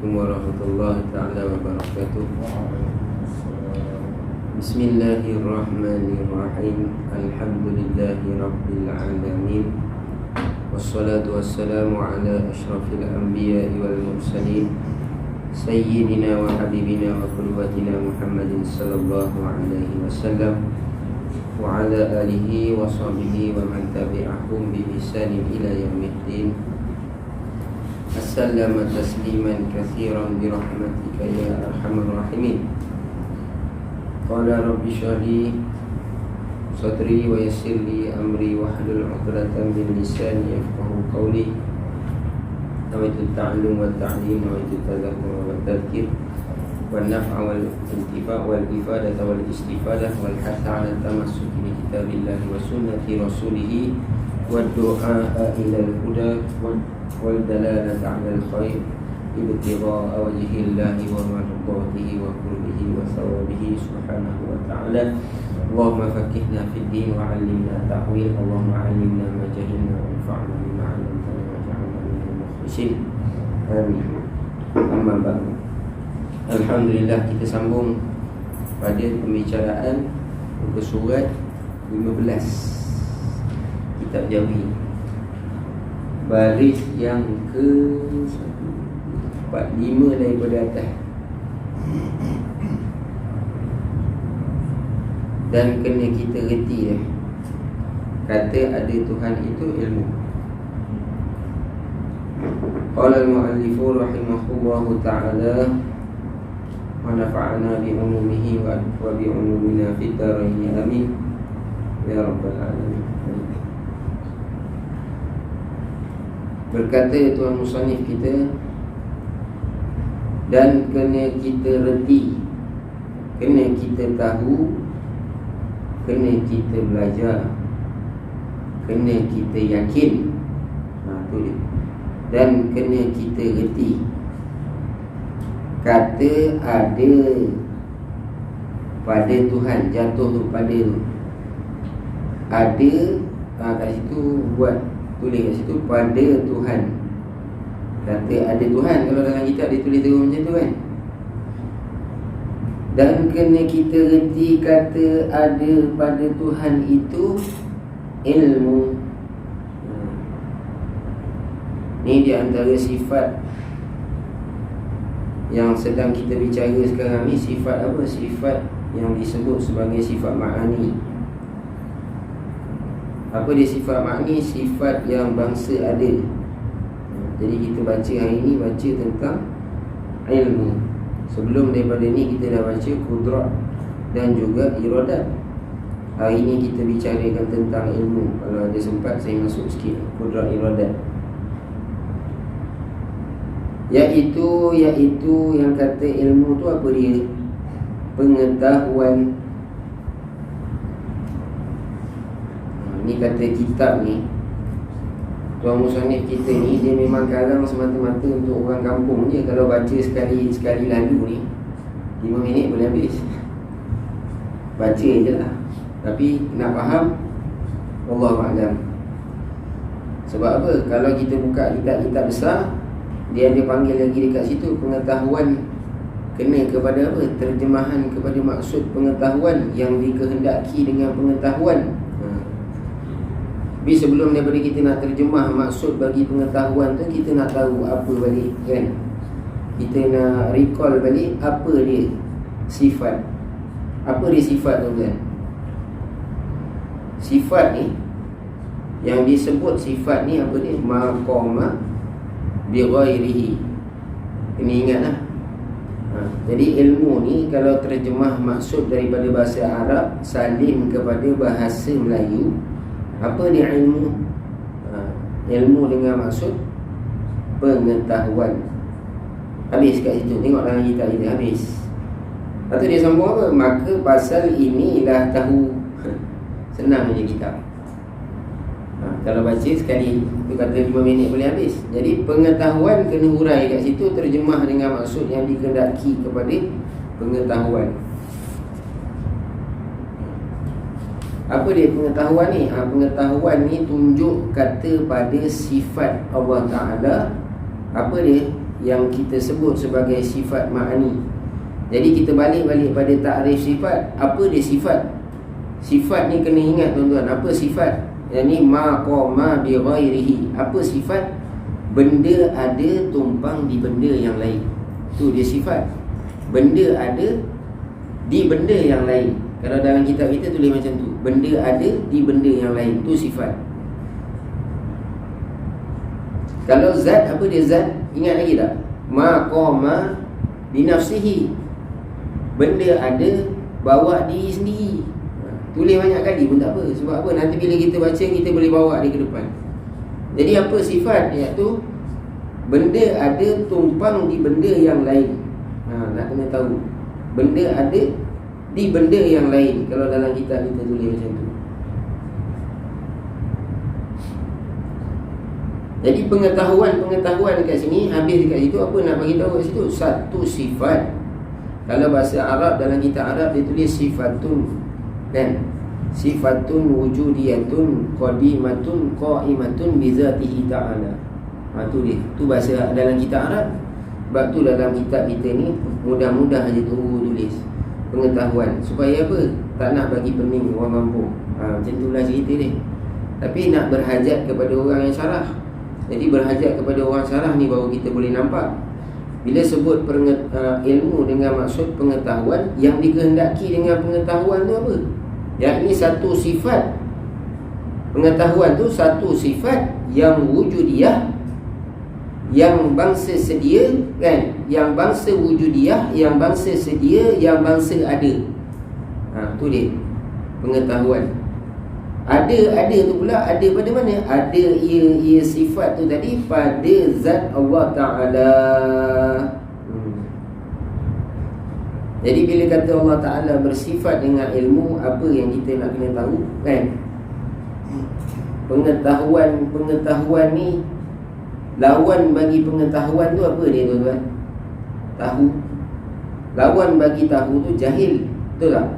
Assalamualaikum warahmatullahi ta'ala wabarakatuh. Bismillahirrahmanirrahim. Alhamdulillahi rabbil alamin. Wassalatu wassalamu ala ashrafil anbiya'i wal mursalin, sayyidina wa habibina wa qudwatina Muhammadin sallallahu alaihi wasallam wa ala alihi wa sahbihi wa man tabi'ahum bi ihsanin ila yaumiddin. Assalamu tasliman katsiran bi rahmatika ya arhamar rahimin. Qala rabbi shrah li sadri wa yassir li amri wahlul 'uqdatam min lisani yafqahu qawli. Nawaitu ta'allum wa ta'lim, nawaitu tadhakkur wa tadhkir, wan naf'a wal intifa' wal ifadah wal istifadah wal hatha 'ala tamassuki bi kitabillahi wa sunnati rasulih wad du'a ila al-huda wal dalalata 'ala al-khair ibtigha'a wajhillahi wa mardatihi wa qurbihi wa thawabihi subhanahu wa ta'ala. Allahumma faqqihna fid din wa 'allimna ta'wil. Allahumma 'allimna ma jahilna wa anfa'na bima 'allamtana waj'alna minal mukhlisin. Amin. Amma ba'd. Alhamdulillah, kita sambung pada pembicaraan muka surat 15 kitab Jawi, baris yang ke-45 daripada atas. Dan kena kita reti kata ada Tuhan itu ilmu. Qala al-mu'allifu rahimahullahu ta'ala wa nafa'ana bi umumihi wa bi umumina fid dharain amin ya rabbal alamin. Berkata Tuan Musannif kita, dan kena kita reti, kena kita tahu, kena kita belajar, kena kita yakin. Tu dia. Dan kena kita reti, kata ada pada Tuhan, jatuh tu pada tu ada. Kat situ buat, tulis kat situ pada Tuhan. Kata ada Tuhan, kalau dalam kitab dia tulis terus macam tu kan. Dan kena kita reti kata ada pada Tuhan itu ilmu. Ni di antara sifat yang sedang kita bicara sekarang ni. Sifat apa? Sifat yang disebut sebagai sifat ma'ani. Apa dia sifat ma'ani? Sifat yang bangsa ada. Jadi kita baca hari ni, baca tentang ilmu. Sebelum daripada ni kita dah baca kudrat dan juga iradat. Hari ni kita bicarakan tentang ilmu. Kalau ada sempat saya masuk sikit kudrat iradat. Iaitu yang kata ilmu tu apa dia? Pengetahuan. Ni kata kitab ni, Tuan Musannif kita ni, dia memang karang semata-mata untuk orang kampung je. Kalau baca sekali lalu ni 5 minit boleh habis. Baca je lah. Tapi nak faham, Allahu'alam. Sebab apa? Kalau kita buka kitab-kitab besar, dia ada panggil lagi dekat situ pengetahuan. Kena kepada apa? Terjemahan kepada maksud pengetahuan yang dikehendaki dengan pengetahuan. Tapi sebelum daripada kita nak terjemah maksud bagi pengetahuan tu, kita nak tahu apa balik kan. Kita nak recall balik apa dia sifat. Apa dia sifat tu kan? Sifat ni, yang disebut sifat ni apa dia? Maqama bi ghairihi. Kena ingat lah. Jadi ilmu ni kalau terjemah maksud daripada bahasa Arab salim kepada bahasa Melayu, apa dia ilmu? Ilmu dengan maksud pengetahuan. Habis kat situ. Tengok dalam kitab kita, habis. Lepas tu dia sambung apa? Maka pasal inilah tahu. Senang je kitab. Kalau baca sekali, tu kata 5 minit boleh habis. Jadi pengetahuan kena hurai kat situ, terjemah dengan maksud yang dikehendaki kepada pengetahuan. Apa dia pengetahuan ni? Pengetahuan ni tunjuk kata pada sifat Allah Ta'ala. Apa dia? yang kita sebut sebagai sifat ma'ani. Jadi kita balik pada takrif sifat. Apa dia sifat? Sifat ni kena ingat tuan-tuan, apa sifat? Yang ni ma qama bi ghairihi. Apa sifat? Benda ada tumpang di benda yang lain. Tu dia sifat. Benda ada di benda yang lain. Kalau dalam kitab kita tulis macam tu, benda ada di benda yang lain. Tu sifat. Kalau zat, apa dia zat? Ingat lagi tak? Ma qama bi nafsihi. Benda ada bawa diri sendiri. Tulis banyak kali pun tak apa. Sebab apa? Nanti bila kita baca, kita boleh bawa dia ke depan. Jadi apa sifat? Iaitu benda ada tumpang di benda yang lain. Nak kena tahu. Benda ada di benda yang lain. Kalau dalam kitab kita tulis macam tu. Jadi pengetahuan dekat sini, habis dekat situ, apa nak bagi tahu kat situ? Satu sifat. Kalau bahasa Arab, dalam kitab Arab dia tulis sifatun, kan? Sifatun wujudiyatun qadimatun qaimatun bizatihi ta'ala. Tu dia. Tu bahasa dalam kitab Arab. Sebab tu dalam kitab kita ni mudah-mudah aja tulis pengetahuan. Supaya apa? Tak nak bagi pening orang mampu. Macam itulah cerita dia. Tapi nak berhajat kepada orang yang syarah. Jadi berhajat kepada orang syarah ni baru kita boleh nampak. Bila sebut ilmu dengan maksud pengetahuan, yang dikehendaki dengan pengetahuan tu apa? Yang ini satu sifat. Pengetahuan tu satu sifat yang wujudiyah, yang bangsa sedia, kan? Yang bangsa wujudiyah, yang bangsa sedia, yang bangsa ada. Tu dia pengetahuan. Ada tu pula, ada pada mana? Ada ia sifat tu tadi pada zat Allah Ta'ala. Jadi bila kata Allah Ta'ala bersifat dengan ilmu, apa yang kita nak kena tahu, kan? Pengetahuan ni, lawan bagi pengetahuan tu apa dia tuan-tuan? Tahu. Lawan bagi tahu tu jahil. Betul tak?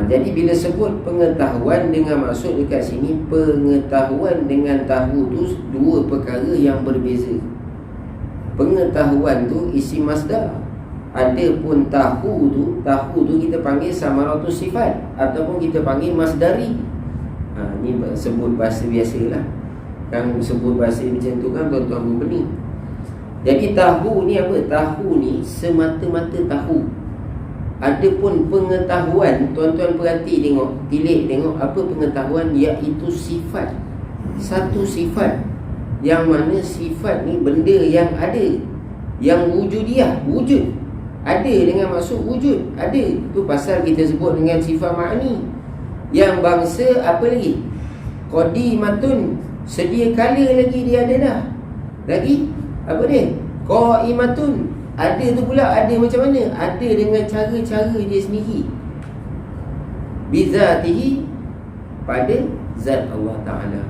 Jadi bila sebut pengetahuan dengan maksud dekat sini, pengetahuan dengan tahu tu dua perkara yang berbeza. Pengetahuan tu isi masdar. Adapun tahu tu kita panggil samaratus sifat ataupun kita panggil masdari. Ni sebut bahasa biasalah. Kan sebut bahasa macam tu kan tuan-tuan pun benih. Jadi tahu ni apa? Tahu ni semata-mata tahu. Adapun pengetahuan, tuan-tuan perhati tengok, tilik tengok apa pengetahuan, iaitu sifat. Satu sifat, yang mana sifat ni benda yang ada, yang wujudiah, wujud. Ada dengan maksud wujud, ada. Tu pasal kita sebut dengan sifat ma'ni. Yang bangsa apa lagi? Qadimatun, sedia kala lagi dia ada dah. Lagi apa dia? Qaimatun, ada tu pula, ada macam mana? Ada dengan cara-cara dia sendiri. Bizatihi, pada zat Allah Ta'ala.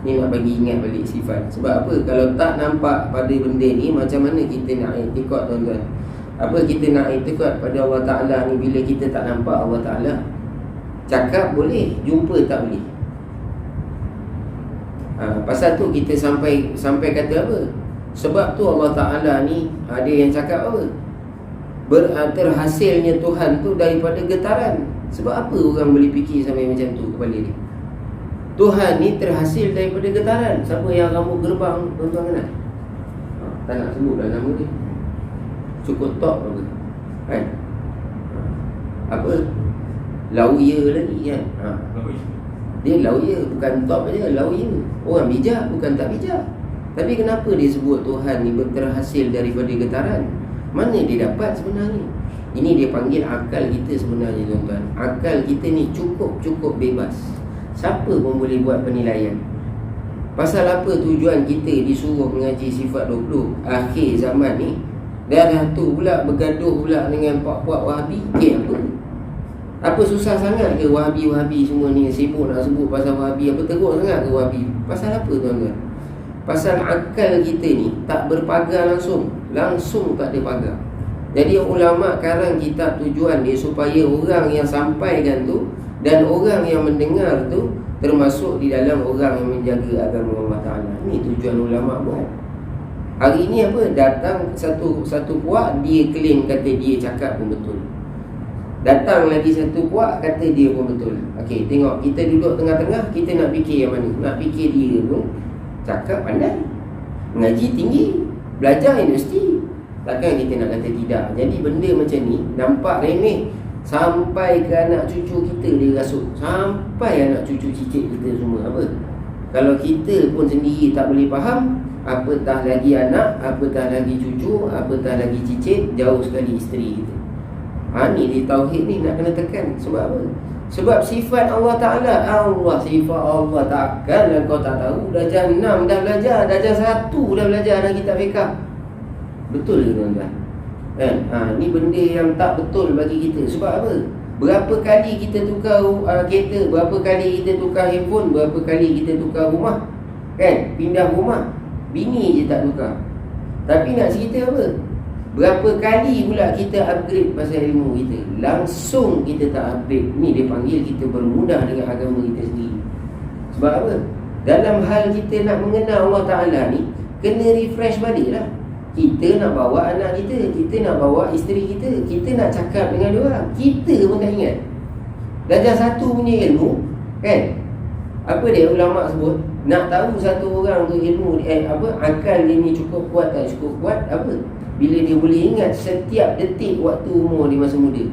Ni nak bagi ingat balik sifat. Sebab apa? Kalau tak nampak pada benda ni, macam mana kita nak i'tiqad tuan-tuan? Apa kita nak i'tiqad pada Allah Ta'ala ni bila kita tak nampak Allah Ta'ala? Cakap boleh, jumpa tak boleh. Pasal tu kita sampai kata apa? Sebab tu Allah Ta'ala ni ada yang cakap apa? Terhasilnya Tuhan tu daripada getaran. Sebab apa orang boleh fikir sampai macam tu kepala dia? Tuhan ni terhasil daripada getaran. Siapa yang rambut gerbang, tuan-tuan kenal? Tak nak sebut dah nama dia. Cukup top apa? Kan? Apa? Lawyer lagi kan? Dia lawyer, bukan top aja, lawyer. Orang bijak, bukan tak bijak. Tapi kenapa dia sebut Tuhan ni terhasil daripada getaran? Mana dia dapat sebenarnya? Ini dia panggil akal kita sebenarnya tuan-tuan. Akal kita ni cukup bebas. Siapa pun boleh buat penilaian. Pasal apa tujuan kita disuruh mengaji sifat 20 akhir zaman ni? Dah tu pula bergaduh pula dengan puak-puak Wahabi. Apa? Apa susah sangat ke Wahabi semua ni sibuk nak sebut pasal Wahabi? Apa teruk sangat ke Wahabi? Pasal apa tuan-tuan? Pasal akal kita ni tak berpagar langsung tak ada pagar. Jadi ulama' karang kitab tujuan dia supaya orang yang sampaikan tu dan orang yang mendengar tu termasuk di dalam orang yang menjaga agama Allah Ta'ala. Ini tujuan ulama' buat. Hari ni apa? Datang satu puak, dia claim kata dia cakap pun betul. Datang lagi satu puak, kata dia pun betul. Okey, tengok, kita duduk tengah-tengah, kita nak fikir yang mana? Nak fikir dia pun cakap pandai, mengaji tinggi, belajar universiti. Takkan kita nak kata tidak. Jadi benda macam ni nampak remeh, sampai ke anak cucu kita dia rasuk, sampai anak cucu cicit kita semua. Apa? Kalau kita pun sendiri tak boleh faham, apatah lagi anak, apatah lagi cucu, apatah lagi cicit, jauh sekali isteri kita. Ni di tauhid ni nak kena tekan. Sebab apa? Sebab sifat Allah Ta'ala, sifat Allah, takkanlah kau tak tahu. Darjah 6 dah belajar, darjah 1 dah belajar dalam kitab fiqh. Betul ke tuan-tuan? Ni benda yang tak betul bagi kita. Sebab apa? Berapa kali kita tukar kereta, berapa kali kita tukar handphone, berapa kali kita tukar rumah, kan? Pindah rumah, bini je tak tukar. Tapi nak cerita apa? Berapa kali pula kita upgrade pasal ilmu kita, langsung kita tak upgrade. Ni dia panggil kita bermudah dengan agama kita sendiri. Sebab apa? Dalam hal kita nak mengenal Allah Ta'ala ni, kena refresh balik lah. Kita nak bawa anak kita, kita nak bawa isteri kita, kita nak cakap dengan dia orang, kita pun tak ingat. Darjah 1 punya ilmu, kan? Apa dia ulama sebut? Nak tahu satu orang tu ilmu akal dia ni cukup kuat tak cukup kuat, apa? Bila dia boleh ingat setiap detik waktu umur dia masa muda.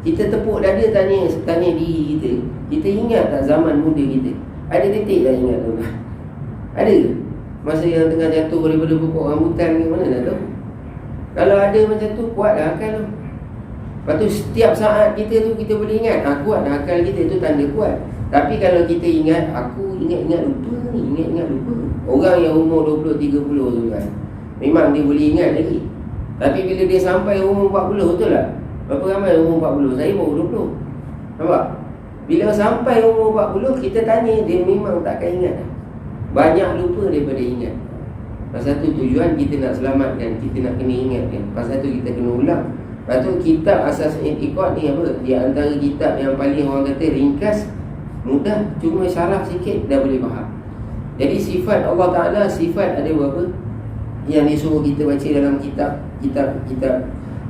Kita tepuk dada tanya diri kita, kita ingat tak zaman muda kita? Ada detik tak ingat tu? Ada ke? Masa yang tengah jatuh daripada pokok rambutan ke mana nak tahu? Kalau ada macam tu, kuat dah akal tu. Lepas tu setiap saat kita tu kita boleh ingat, kuat dah akal kita tu, tanda kuat. Tapi kalau kita ingat, aku ingat-ingat lupa ni, ingat-ingat lupa. Orang yang umur 20-30 tu kan, memang dia boleh ingat lagi. Tapi bila dia sampai umur 40, betul tak? Berapa ramai umur 40? Saya baru 20. Nampak? Bila sampai umur 40, kita tanya, dia memang takkan ingat. Banyak lupa daripada ingat. Pasal tu tujuan kita nak selamatkan, kita nak kena ingatkan. Pasal tu kita kena ulang. Lepas tu kitab asas i'tiqad ni apa? Di antara kitab yang paling orang kata ringkas, mudah, cuma syarah sikit dah boleh faham. Jadi sifat Allah Ta'ala, sifat ada berapa yang disuruh kita baca dalam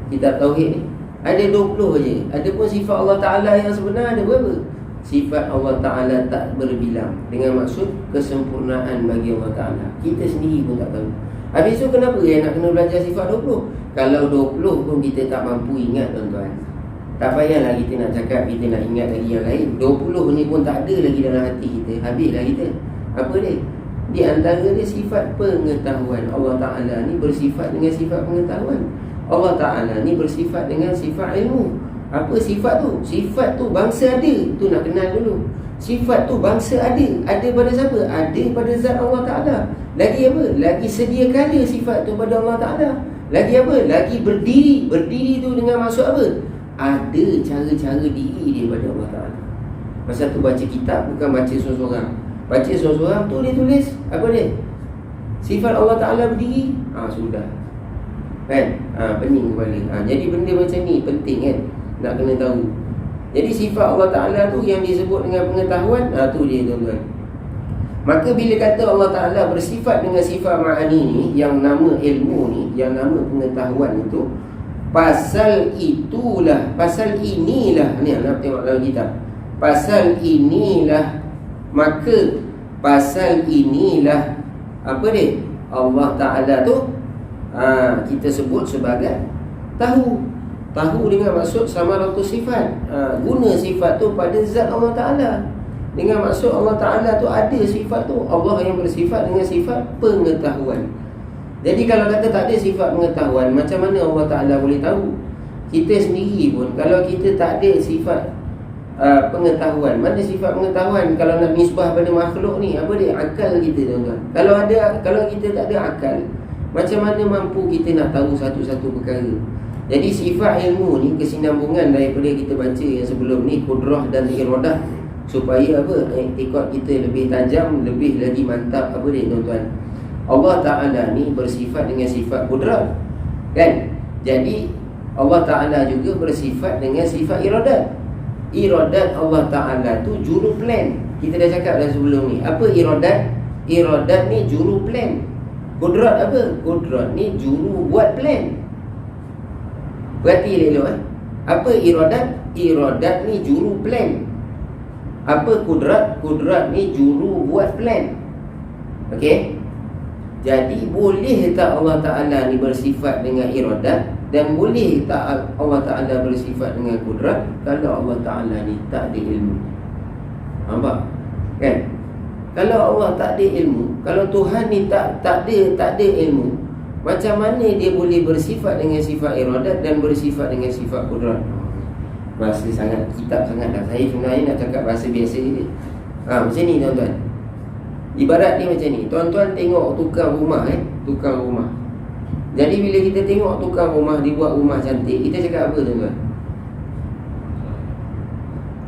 kitab tauhid ni? Ada 20 je. Adapun sifat Allah Ta'ala yang sebenar ada berapa? Sifat Allah Ta'ala tak berbilang, dengan maksud kesempurnaan bagi Allah Ta'ala. Kita sendiri pun tak tahu. Habis tu kenapa nak kena belajar sifat 20? Kalau 20 pun kita tak mampu ingat, tuan-tuan, tak payahlah kita nak cakap kita nak ingat lagi yang lain. 20 ni pun tak ada lagi dalam hati kita, habislah kita. Apa dia? Di antara dia sifat pengetahuan. Allah Ta'ala ni bersifat dengan sifat pengetahuan. Allah Ta'ala ni bersifat dengan sifat ilmu. Apa sifat tu? Sifat tu bangsa ada. Tu nak kenal dulu. Sifat tu bangsa ada. Ada pada siapa? Ada pada zat Allah Ta'ala. Lagi apa? Lagi sedia kala sifat tu pada Allah Ta'ala. Lagi apa? Lagi berdiri. Berdiri tu dengan maksud apa? Ada cara-cara diri dia pada Allah Ta'ala. Masa tu baca kitab bukan baca seorang-seorang. Baca seorang-seorang tu dia tulis apa dia? Sifat Allah Ta'ala berdiri. Sudah. Kan? Pening kepala. Jadi benda macam ni penting kan, nak kena tahu. Jadi sifat Allah Ta'ala tu yang disebut dengan pengetahuan, tu dia tuan-tuan. Maka bila kata Allah Ta'ala bersifat dengan sifat ma'ani ni, yang nama ilmu ni, yang nama pengetahuan itu, pasal itulah, pasal inilah, ni nak tengok dalam kitab, pasal inilah, maka pasal inilah apa dia? Allah Ta'ala tu kita sebut sebagai tahu. Tahu dengan maksud samaratu sifat, guna sifat tu pada zat Allah Ta'ala. Dengan maksud Allah Ta'ala tu ada sifat tu, Allah yang bersifat dengan sifat pengetahuan. Jadi kalau kata tak ada sifat pengetahuan, macam mana Allah Ta'ala boleh tahu? Kita sendiri pun, kalau kita tak ada sifat pengetahuan, mana sifat pengetahuan? Kalau nak nisbah pada makhluk ni, apa dia? Akal kita, tuan-tuan. Kalau kita tak ada akal, macam mana mampu kita nak tahu satu-satu perkara? Jadi sifat ilmu ni kesinambungan daripada kita baca yang sebelum ni, kudrah dan iradah, supaya apa? I'tiqad kita lebih tajam, lebih lagi mantap. Apa dia, tuan-tuan? Allah Ta'ala ni bersifat dengan sifat kudrah, kan? Jadi Allah Ta'ala juga bersifat dengan sifat iradat. Iradat Allah Ta'ala tu juru plan. Kita dah cakap dah sebelum ni. Apa iradat? Iradat ni juru plan. Kudrat apa? Kudrat ni juru buat plan. Berarti elok Apa iradat? Iradat ni juru plan. Apa kudrat? Kudrat ni juru buat plan. Okey. Jadi boleh tak Allah Ta'ala ni bersifat dengan iradat, dan boleh tak Allah Ta'ala bersifat dengan kudrat kalau Allah Ta'ala ni tak ada ilmu? Nampak? Kan? Kalau Allah tak ada ilmu, kalau Tuhan ni tak ada ilmu, macam mana dia boleh bersifat dengan sifat iradat dan bersifat dengan sifat kudrat? Bahasa sangat, kitab sangat dah. Saya sebenarnya nak cakap bahasa biasa je. Macam ni tuan-tuan. Ibarat dia macam ni. Tuan-tuan tengok tukang rumah tukang rumah. Jadi bila kita tengok tukang rumah dia buat rumah cantik, kita cakap apa tuan-tuan?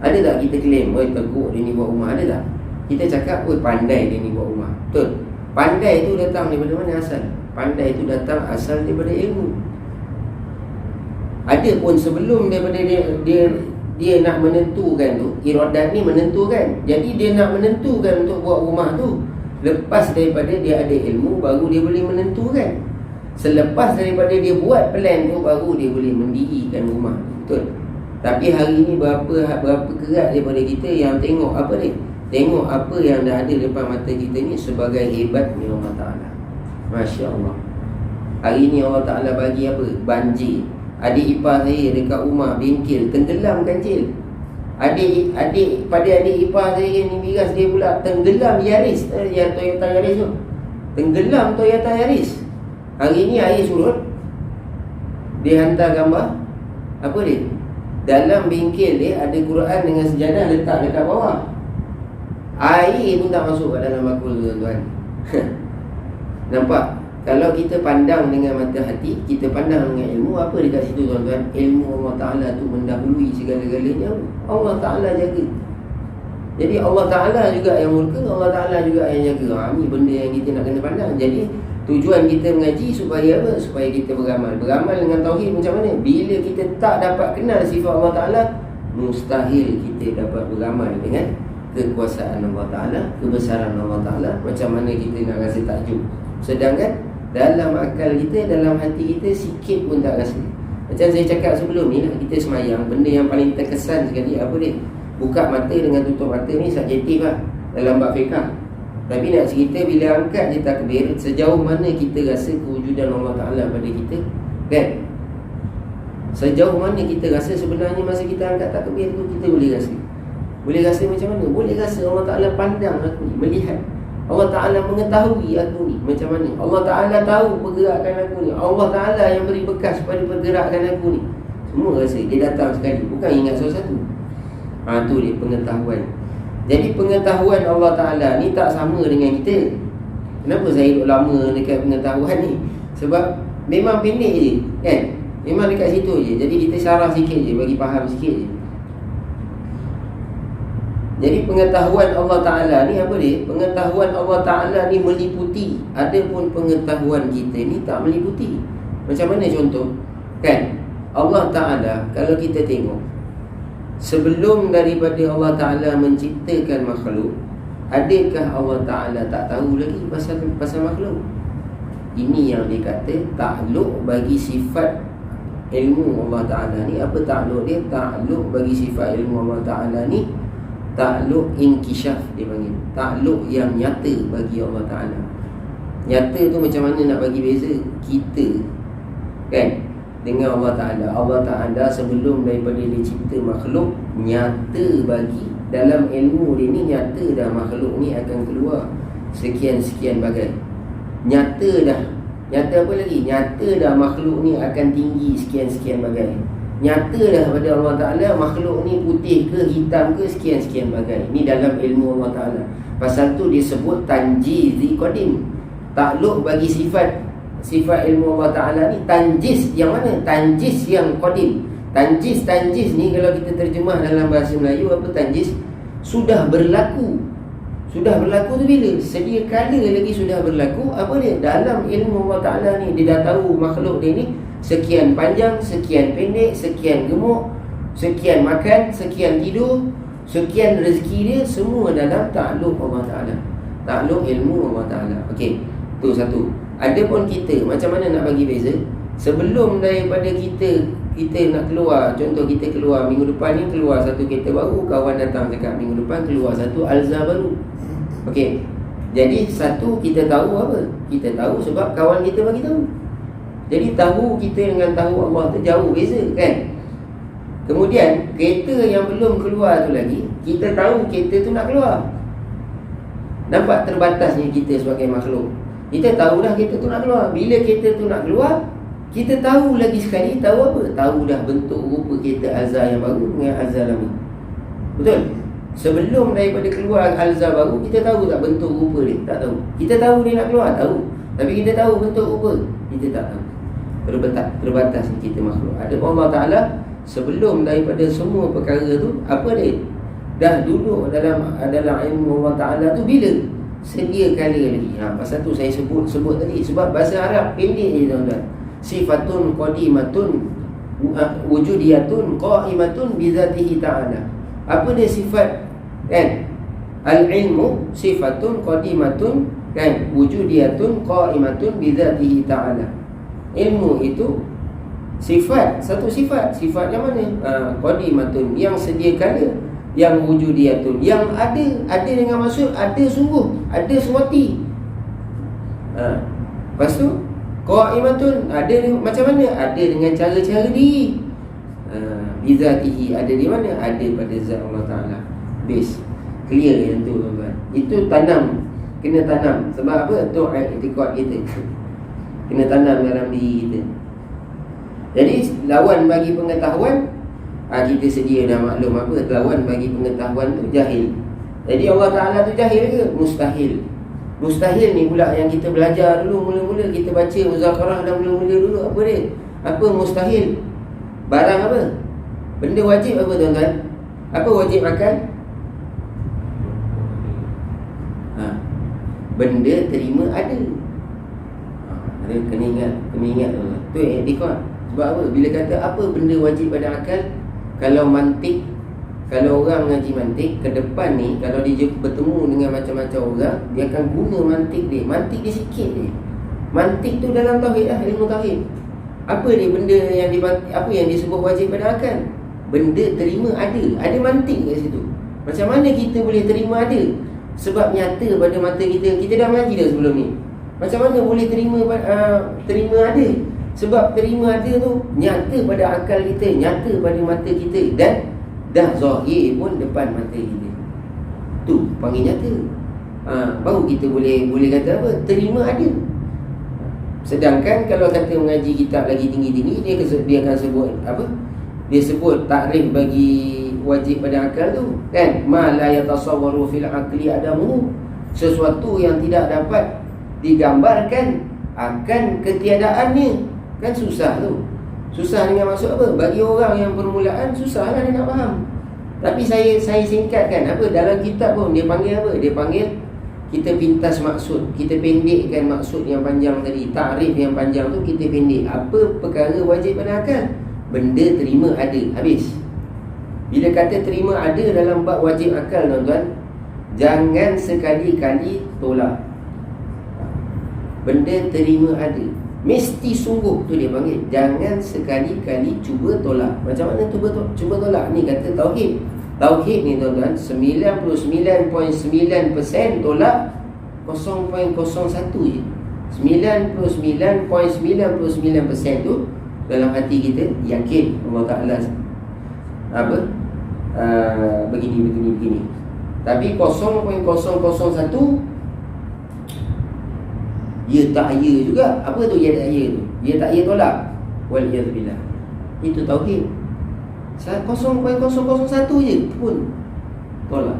Ada tak kita claim, teruk dia ni buat rumah? Ada tak? Kita cakap, pandai dia ni buat rumah. Betul? Pandai tu datang daripada mana asal? Pandai tu datang asal daripada ilmu. Ada pun sebelum daripada dia nak menentukan tu, iradat ni menentukan. Jadi dia nak menentukan untuk buat rumah tu, lepas daripada dia ada ilmu, baru dia boleh menentukan. Selepas daripada dia buat plan tu, baru dia boleh mendirikan rumah. Betul? Tapi hari ni berapa kerat daripada kita yang tengok apa ni? Tengok apa yang dah ada depan mata kita ni sebagai hebatnya Allah Ta'ala. Masya Allah. Hari ni Allah Ta'ala bagi apa? Banjir. Adik ipar saya dekat rumah bengkel tenggelam kancil. Adik ipar saya ni miras dia pula tenggelam Yaris, yang Toyota Yaris tu. Tenggelam Toyota Yaris. Hari ni air surut. Dia hantar gambar. Apa dia? Dalam bengkel dia ada Quran dengan sejadah letak dekat bawah. Air pun tak masuk kat dalam bakul tu tuan-tuan. Nampak? Kalau kita pandang dengan mata hati, kita pandang dengan ilmu, apa dekat situ tuan-tuan? Ilmu Allah Ta'ala tu mendahului segala-galanya. Allah Ta'ala jaga. Jadi Allah Ta'ala juga yang murka, Allah Ta'ala juga yang jaga. Ini benda yang kita nak kena pandang. Jadi tujuan kita mengaji supaya apa? Supaya kita beramal. Beramal dengan tauhid macam mana? Bila kita tak dapat kenal sifat Allah Ta'ala, mustahil kita dapat beramal dengan kekuasaan Allah Ta'ala, kebesaran Allah Ta'ala. Macam mana kita nak rasa takjub? Sedangkan dalam akal kita, dalam hati kita, sikit pun tak rasa. Macam saya cakap sebelum ni lah, kita semayang, benda yang paling terkesan sekali apa dia? Buka mata dengan tutup mata ni subjektif lah dalam bab fiqah. Tapi nak cerita bila angkat je takbir, sejauh mana kita rasa kewujudan Allah Ta'ala pada kita, kan? Sejauh mana kita rasa sebenarnya masa kita angkat takbir tu, kita boleh rasa. Boleh rasa macam mana? Boleh rasa Allah Ta'ala pandang aku ni, melihat. Allah Ta'ala mengetahui aku ni macam mana. Allah Ta'ala tahu pergerakan aku ni. Allah Ta'ala yang beri bekas pada pergerakan aku ni. Semua rasa. Dia datang sekali, bukan ingat satu-satu. Tu dia pengetahuan. Jadi pengetahuan Allah Ta'ala ni tak sama dengan kita. Kenapa saya duduk lama dekat pengetahuan ni? Sebab memang pendek je, kan? Memang dekat situ je. Jadi kita syarah sikit je, bagi faham sikit je. Jadi pengetahuan Allah Ta'ala ni apa dia? Pengetahuan Allah Ta'ala ni meliputi. Adapun pengetahuan kita ni tak meliputi. Macam mana contoh? Kan? Allah Ta'ala kalau kita tengok, sebelum daripada Allah Ta'ala menciptakan makhluk, adakah Allah Ta'ala tak tahu lagi pasal makhluk? Ini yang dikata takluk bagi sifat ilmu Allah Ta'ala ni. Apa takluk dia? Takluk bagi sifat ilmu Allah Ta'ala ni, takluk inkishaf dia panggil. Takluk yang nyata bagi Allah Ta'ala. Nyata tu macam mana nak bagi beza? Kita, kan, dengan Allah Ta'ala. Allah Ta'ala sebelum daripada dia cipta makhluk, nyata bagi dalam ilmu dia ni, nyata dah makhluk ni akan keluar sekian-sekian bagai. Nyata dah. Nyata apa lagi? Nyata dah makhluk ni akan tinggi sekian-sekian bagai. Nyata dah pada Allah Ta'ala makhluk ni putih ke hitam ke sekian-sekian bagai. Ni dalam ilmu Allah Ta'ala. Pasal tu dia sebut tanjizi qadim. Takluk bagi sifat ilmu Allah Ta'ala ni. Tanjis yang mana? Tanjis yang qadim. Tanjis ni kalau kita terjemah dalam bahasa Melayu, apa tanjis? Sudah berlaku. Sudah berlaku tu bila? Sedia kala lagi sudah berlaku. Apa dia? Dalam ilmu Allah Ta'ala ni, dia dah tahu makhluk dia ni sekian panjang, sekian pendek, sekian gemuk, sekian makan, sekian tidur, sekian rezeki dia. Semua dalam takluk Allah Ta'ala, takluk ilmu Allah Ta'ala. Okey, tu satu. Adapun kita, macam mana nak bagi beza? Sebelum daripada kita nak keluar, contoh kita keluar minggu depan ni, keluar satu kereta baru, kawan datang cakap minggu depan keluar satu Alza baru. Okey. Jadi satu, kita tahu apa? Kita tahu sebab kawan kita bagi tahu. Jadi tahu kita dengan tahu Allah tu jauh beza, kan? Kemudian kereta yang belum keluar tu lagi, kita tahu kereta tu nak keluar. Nampak terbatasnya kita sebagai makhluk. Kita tahu dah kereta tu nak keluar. Bila kereta tu nak keluar, kita tahu lagi sekali, tahu apa? Tahu dah bentuk rupa kereta Alza yang baru dengan Alza lama. Betul? Sebelum daripada keluar Alza baru, kita tahu tak bentuk rupa dia? Tak tahu. Kita tahu dia nak keluar, tahu. Tapi kita tahu bentuk rupa, kita tak tahu. Terbatas kita makhluk. Ada Allah Ta'ala sebelum daripada semua perkara tu, apa dia? Dah duduk dalam ilmu Allah Ta'ala tu bila? Sedia kala lagi. Pasal tu saya sebut tadi. Sebab bahasa Arab pendek je tuan-tuan. Sifatun qadimatun wujudiyatun qa'imatun bizatihi ta'ala. Apa dia sifat? Kan? Al-ilmu sifatun qadimatun, kan? Wujudiyatun qa'imatun bizatihi ta'ala. Ilmu itu sifat, satu sifat. Sifat yang mana? Qadimatun, yang sedia kala, yang wujudiyatun, yang ada dengan maksud ada sungguh, ada sewati. Lepas tu qaimatun, ada macam mana? Ada dengan cara-cara diri. Bizatihi, ada di mana? Ada pada zat Allah Ta'ala. Base clear yang tu tuan-tuan. Itu tanam, kena tanam. Sebab apa? Tu i'tiqad kita kena tanam dalam diri kita. Jadi lawan bagi pengetahuan, kita sedia dah maklum apa? Lawan bagi pengetahuan tu jahil. Jadi Allah Ta'ala tu jahil ke? Mustahil. Mustahil ni pula yang kita belajar dulu, mula-mula kita baca muzakarah dan mula-mula dulu. Apa dia? Apa mustahil? Barang apa? Benda wajib apa tuan-tuan? Apa wajib akal? Benda terima ada. Kena ingat tuan-tuan. Tu i'tiqad. Sebab apa? Bila kata apa benda wajib pada akal, kalau mantik, kalau orang ngaji mantik, ke depan ni kalau dia bertemu dengan macam-macam orang, dia akan guna mantik dia. Mantik dia sikit je. Mantik tu dalam tauhid lah, ilmu tauhid. Apa dia benda yang apa yang disebut wajib pada akal? Benda terima ada. Ada mantik kat situ. Macam mana kita boleh terima ada? Sebab nyata pada mata kita. Kita dah mengaji dah sebelum ni. Macam mana boleh terima ada? Sebab terima ada tu nyata pada akal kita, nyata pada mata kita, dan dah zahir pun depan mata kita. Tu panggil nyata. Baru kita boleh kata apa? Terima ada. Sedangkan kalau kata mengaji kitab lagi tinggi-tinggi, dia akan sebut apa? Dia sebut takrif bagi wajib pada akal tu, kan? Ma la yatasawwaru fil aqli adamu, sesuatu yang tidak dapat digambarkan akan ketiadaannya. Kan susah tu. Susah dengan maksud apa? Bagi orang yang permulaan susah lah dia nak faham. Tapi saya singkatkan apa? Dalam kitab pun dia panggil apa? Dia panggil, kita pintas maksud, kita pendekkan maksud yang panjang tadi, takrif yang panjang tu kita pendek. Apa perkara wajib pada akal? Benda terima ada, habis. Bila kata terima ada dalam bab wajib akal tuan-tuan, jangan sekali-kali tolak. Benda terima ada, mesti sungguh tu dia panggil. Jangan sekali-kali cuba tolak. Macam mana cuba tolak? Ni kata tauhid. Tauhid ni tuan-tuan 99.9% tolak 0.01 je. 99.99% tu dalam hati kita yakin Allah Ta'ala apa? Begini. Tapi 0.001 ya tak ya juga. Apa tu ya tak ya tu? Ya tak ya tolak. Waliyadzubillah. Itu tauhid. 0.001 je pun tolak.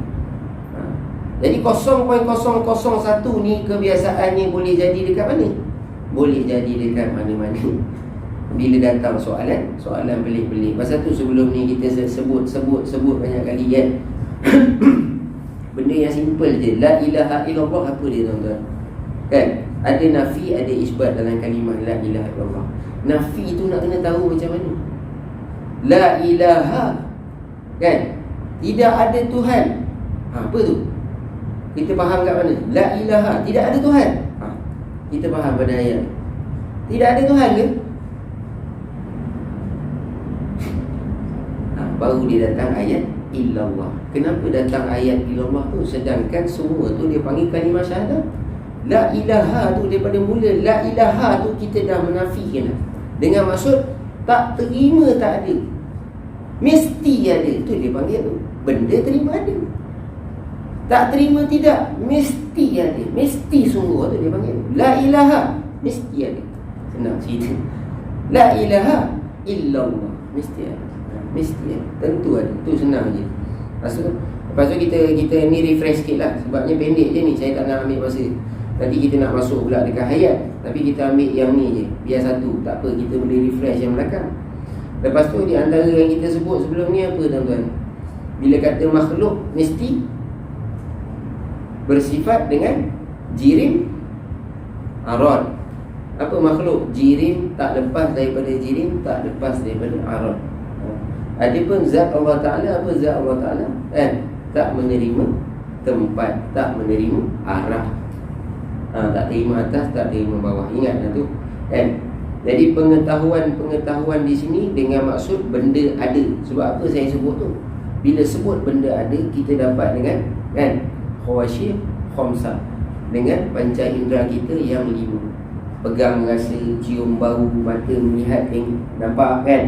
Jadi 0.001 ni kebiasaannya boleh jadi dekat mana? Boleh jadi dekat mana-mana. Bila datang soalan pelik-pelik. Pasal tu sebelum ni kita sebut banyak kali kan. Benda yang simple je. La ilaha illallah, apa dia tuan-tuan? Kan? Ada nafi, ada isbat dalam kalimah la ilaha illallah. Nafi tu nak kena tahu macam mana. La ilaha, kan? Tidak ada Tuhan. Apa tu? Kita faham kat mana? La ilaha, tidak ada Tuhan. kita faham pada ayat? Tidak ada Tuhan ke? Baru dia datang ayat illallah. Kenapa datang ayat illallah tu? Sedangkan semua tu dia panggil kalimah syahadah. La ilaha tu daripada mula, la ilaha tu kita dah menafikan dengan maksud tak terima, tak ada, mesti ada. Tu dia panggil tu benda terima ada, tak terima tidak, mesti ada, mesti sungguh. Tu dia panggil la ilaha, mesti ada. Senang cerita. La ilaha illallah, mesti ada, mesti ada, tentu ada. Tu senang je. Lepas tu kita ni refresh sikit lah, sebabnya pendek je ni, saya tak nak ambil masa. Nanti kita nak masuk pula dekat hayat, tapi kita ambil yang ni je, biar satu. Tak apa, kita boleh refresh yang belakang. Lepas tu di antara yang kita sebut sebelum ni apa tuan-tuan? Bila kata makhluk mesti bersifat dengan jirim arad. Apa makhluk? Jirim tak lepas daripada jirim, tak lepas daripada arad. Adapun zat Allah Ta'ala, apa zat Allah Ta'ala? Tak menerima tempat, tak menerima arah. Tak terima atas, tak terima bawah. Ingat lah tu. Jadi pengetahuan di sini dengan maksud benda ada. Sebab apa saya sebut tu? Bila sebut benda ada, kita dapat dengan khawasyih khamsah, dengan panca indera kita yang 5. Pegang, rasa, cium, bau, mata, melihat, nampak kan?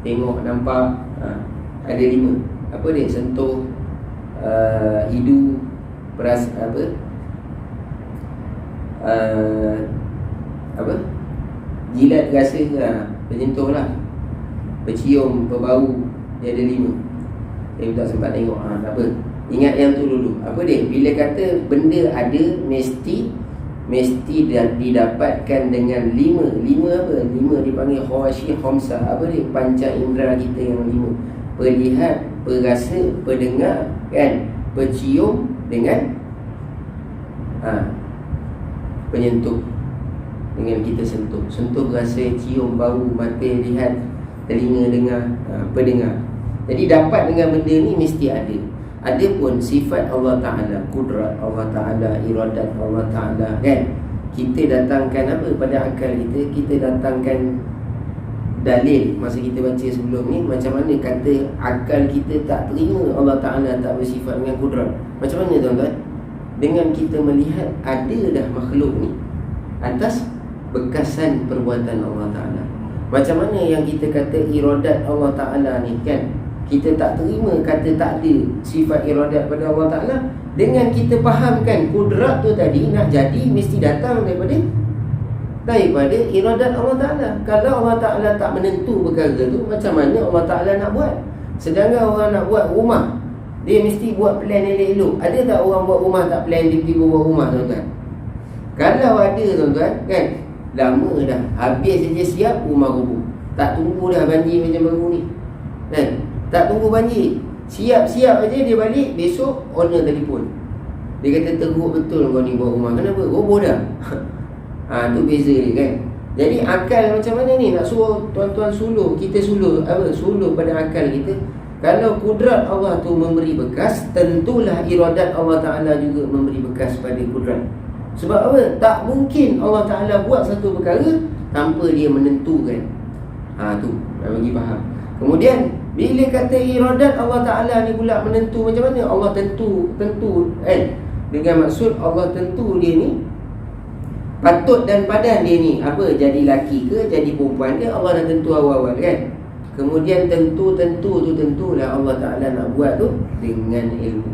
Tengok, nampak. Ada 5. Apa dia? Sentuh, hidu, jilat, rasa, penyentuh lah, bercium, berbau. Dia ada 5. Saya tak sempat tengok. Tak apa, ingat yang tu dulu. Apa dia? Bila kata benda ada, mesti didapatkan dengan 5. 5 apa? 5 dipanggil khawasyih khamsah. Apa dia? Panca indera kita yang 5. Perlihat, perasa, pendengar, kan? Percium dengan penyentuh, dengan kita sentuh. Sentuh, rasa, cium, bau, mata lihat, telinga dengar, pendengar. Jadi dapat dengan benda ni mesti ada. Adapun sifat Allah Ta'ala, kudrat Allah Ta'ala, iradat Allah Ta'ala, kan? Kita datangkan apa pada akal kita? Kita datangkan dalil. Masa kita baca sebelum ni, macam mana kata akal kita tak terima Allah Ta'ala tak bersifat dengan kudrat. Macam mana tuan-tuan? Dengan kita melihat ada dah makhluk ni atas bekasan perbuatan Allah Ta'ala. Macam mana yang kita kata iradat Allah Ta'ala ni, kan? Kita tak terima kata tak ada sifat iradat pada Allah Ta'ala. Dengan kita fahamkan kudrat tu tadi nak jadi mesti datang daripada iradat Allah Ta'ala. Kalau Allah Ta'ala tak menentu perkara tu, macam mana Allah Ta'ala nak buat? Sedangkan orang nak buat rumah, dia mesti buat plan elok-elok. Ada tak orang buat rumah tak plan, tiba-tiba buat rumah, tuan-tuan? Kalau ada, tuan-tuan, kan, lama dah, habis saja siap, rumah rubuh. Tak tunggu dah banjir macam baru ni, kan? Tak tunggu banjir, siap-siap aja dia balik, besok owner telefon. Dia kata teruk betul kau ni buat rumah. Kenapa? Roboh dah. Tu beza dia, kan. Jadi akal macam mana ni? Nak suruh tuan-tuan suluh, kita suluh pada akal kita. Kalau kudrat Allah tu memberi bekas, tentulah iradat Allah Ta'ala juga memberi bekas pada kudrat. Sebab apa? Tak mungkin Allah Ta'ala buat satu perkara tanpa dia menentukan. Tu nak bagi faham. Kemudian bila kata iradat Allah Ta'ala ni pula menentu, macam mana? Allah tentu dengan maksud Allah tentu dia ni patut dan padan dia ni apa, jadi laki ke jadi perempuan ke, Allah dah tentu awal-awal, kan? Kemudian tentulah Allah Ta'ala nak buat tu dengan ilmu.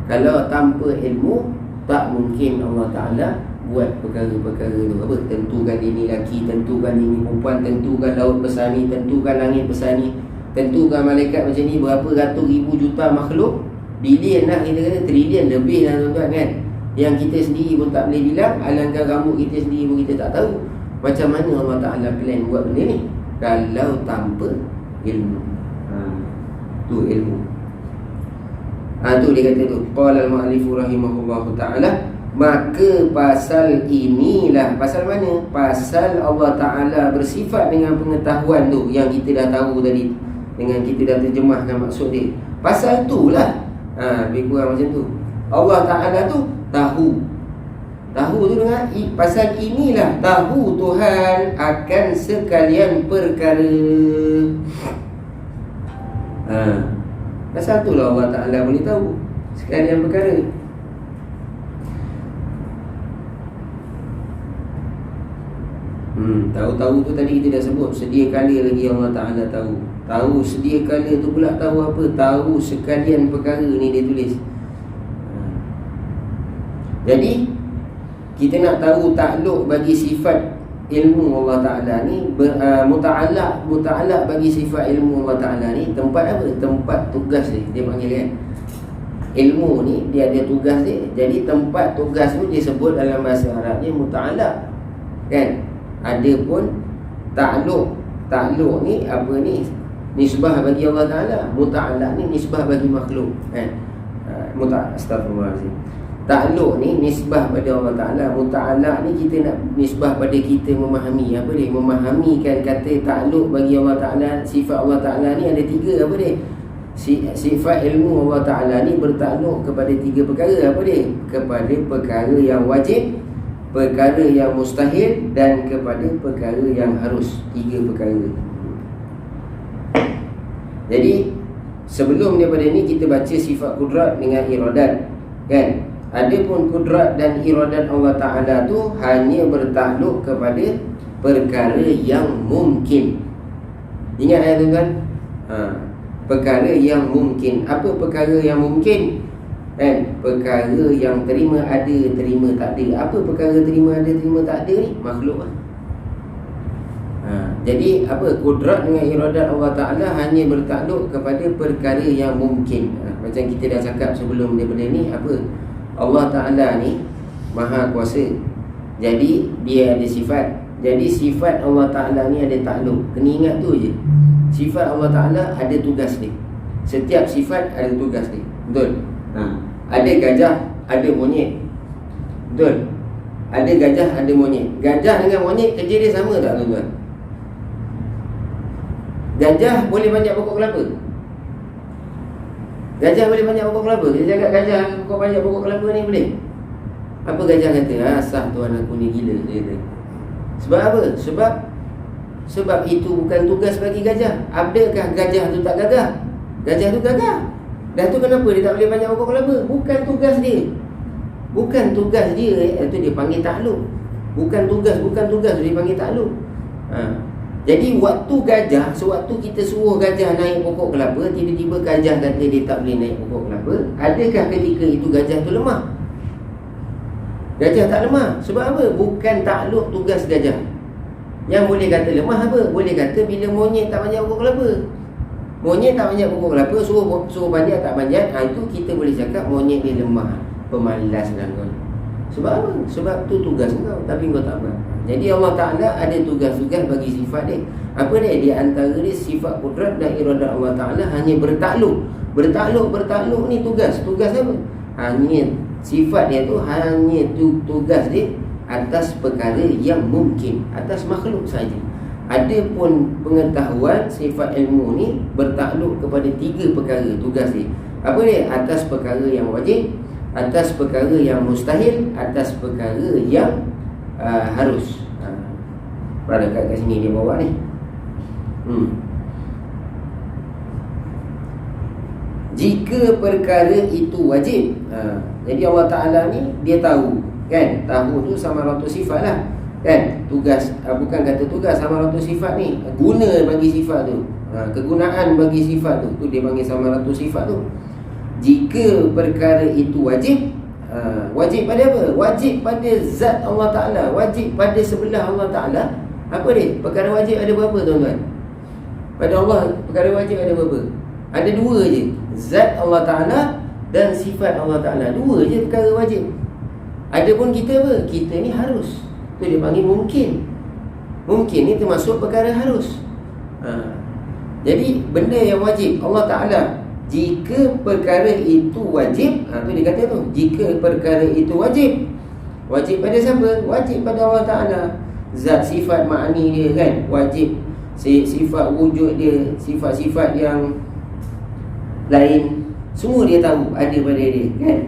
Kalau tanpa ilmu, tak mungkin Allah Ta'ala buat perkara-perkara tu. Apa? Tentukan ini laki, tentukan ini perempuan, tentukan laut bersani, tentukan langit bersani, tentukan malaikat macam ni, berapa ratus ribu juta makhluk, bilion lah, kita kata trilion lebih lah, tuan-tuan, kan? Yang kita sendiri pun tak boleh bilang, alangkah rambut kita sendiri pun kita tak tahu. Macam mana Allah Ta'ala plan buat benda ni kalau tanpa ilmu? Tu ilmu. Tu dia kata tu, qala al-mu'allifu rahimahullahu ta'ala, maka pasal inilah, pasal mana? Pasal Allah Ta'ala bersifat dengan pengetahuan tu yang kita dah tahu tadi, dengan kita dah terjemahkan maksud dia. Pasal itulah lebih kurang macam tu. Allah Ta'ala tu tahu Tahu tu dengan pasal inilah tahu Tuhan akan sekalian perkara. Pasal itulah Allah Ta'ala boleh tahu sekalian perkara. Tahu-tahu tu tadi kita dah sebut. Sedia kala lagi Allah Ta'ala tahu. Tahu sedia kala tu pula tahu apa? Tahu sekalian perkara ni dia tulis. Jadi kita nak tahu takluk bagi sifat ilmu Allah Ta'ala ni, muta'alaq bagi sifat ilmu Allah Ta'ala ni, tempat apa? Tempat tugas dia panggil kan. Ilmu ni dia ada tugas dia. Jadi tempat tugas tu dia sebut dalam bahasa Arabnya muta'alaq kan. Ada pun takluk ni apa ni? Nisbah bagi Allah Ta'ala. Muta'alaq ni nisbah bagi makhluk kan. Astagfirullahaladzim. Takluk ni nisbah pada Allah Ta'ala. Muta'alaq ni kita nak nisbah pada kita memahami. Apa dia? Memahamikan kata takluk bagi Allah Ta'ala. Sifat Allah Ta'ala ni ada 3. Apa dia? Sifat ilmu Allah Ta'ala ni bertakluk kepada 3 perkara. Apa dia? Kepada perkara yang wajib, perkara yang mustahil, dan kepada perkara yang harus. 3 perkara. Jadi sebelum daripada ni kita baca sifat kudrat dengan iradat kan. Adapun kudrat dan iradat Allah Ta'ala tu hanya bertakluk kepada perkara yang mungkin. Ingat ya tuan-tuan? Perkara yang mungkin. Apa perkara yang mungkin? Kan? Perkara yang terima ada, terima tak ada. Apa perkara terima ada, terima tak ada ni? Makhluk lah. Jadi apa? Kudrat dengan iradat Allah Ta'ala hanya bertakluk kepada perkara yang mungkin. Macam kita dah cakap sebelum daripada ni, apa? Allah Ta'ala ni Maha Kuasa. Jadi dia ada sifat. Jadi sifat Allah Ta'ala ni ada takluk. Kena ingat tu je. Sifat Allah Ta'ala ada tugas dia. Setiap sifat ada tugas dia. Betul? Ada gajah, ada monyet. Betul? Ada gajah, ada monyet. Gajah dengan monyet kerja dia sama tak tuan-tuan? Gajah boleh banyak pokok kelapa. Gajah boleh banyak pokok kelapa. Dia cakap gajah kau banyak pokok kelapa ni boleh. Apa gajah kata? Sah tuan aku ni gila. Dia kata. Sebab apa? Sebab itu bukan tugas bagi gajah. Adakah gajah tu tak gagah? Gajah tu gagah. Dah tu kenapa dia tak boleh banyak pokok kelapa? Bukan tugas dia. Bukan tugas dia. Itu dia panggil takluk. Bukan tugas dia panggil takluk. Jadi waktu gajah, sewaktu kita suruh gajah naik pokok kelapa, tiba-tiba gajah kata dia tak boleh naik pokok kelapa, adakah ketika itu gajah tu lemah? Gajah tak lemah. Sebab apa? Bukan takluk tugas gajah. Yang boleh kata lemah apa? Boleh kata bila monyet tak banyak pokok kelapa. Monyet tak banyak pokok kelapa, suruh banyak tak banyak, itu kita boleh cakap monyet dia lemah, pemalas dan kau. Sebab apa? Sebab tu tugas kau, tapi kau tak buat. Jadi Allah Ta'ala ada tugas-tugas bagi sifat dia. Apa dia? Di antara dia sifat kudrat dan iradat Allah Ta'ala hanya bertakluk. Bertakluk ni tugas. Tugas apa? Hanya sifat dia tu hanya tugas dia atas perkara yang mungkin, atas makhluk saja. Adapun pengetahuan sifat ilmu ni bertakluk kepada 3 perkara tugas dia. Apa dia? Atas perkara yang wajib, atas perkara yang mustahil, atas perkara yang harus. Pada kat sini dia bawa ni. Jika perkara itu wajib, jadi Allah Ta'ala ni dia tahu kan. Tahu tu samaratu sifat lah kan. Tugas, bukan kata tugas, samaratu sifat ni guna bagi sifat tu, kegunaan bagi sifat tu dia panggil samaratu sifat tu. Jika perkara itu wajib, wajib pada apa? Wajib pada zat Allah Ta'ala, wajib pada sebelah Allah Ta'ala. Apa dia? Perkara wajib ada berapa tuan-tuan? Pada Allah perkara wajib ada berapa? Ada 2 je. Zat Allah Ta'ala dan sifat Allah Ta'ala. 2 je perkara wajib. Adapun kita apa? Kita ni harus. Tu dia panggil mungkin. Mungkin ni termasuk perkara harus. Jadi benda yang wajib Allah Ta'ala, jika perkara itu wajib, tu dia kata tu, jika perkara itu wajib. Wajib pada siapa? Wajib pada Allah Ta'ala. Zat sifat makni dia kan wajib. Sifat wujud dia, sifat-sifat yang lain, semua dia tahu ada pada dia kan.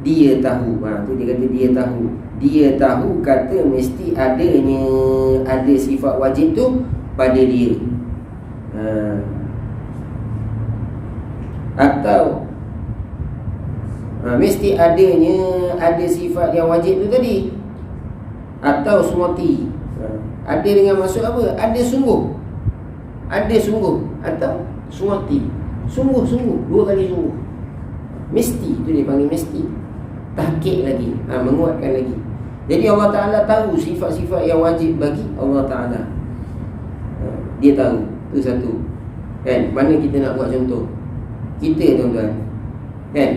Dia tahu. Tu dia kata dia tahu. dia tahu kata mesti ada sifat wajib tu pada dia. Atau mesti ada sifat yang wajib tu tadi, atau sumati. Ada dengan maksud apa? Ada sungguh, atau sumati, sungguh, dua kali sungguh. Mesti tu dia panggil mesti. Tahqiq lagi, menguatkan lagi. Jadi Allah Ta'ala tahu sifat-sifat yang wajib bagi Allah Ta'ala. Dia tahu. Itu satu. Kan? Mana kita nak buat contoh? Kita tuan-tuan, kan?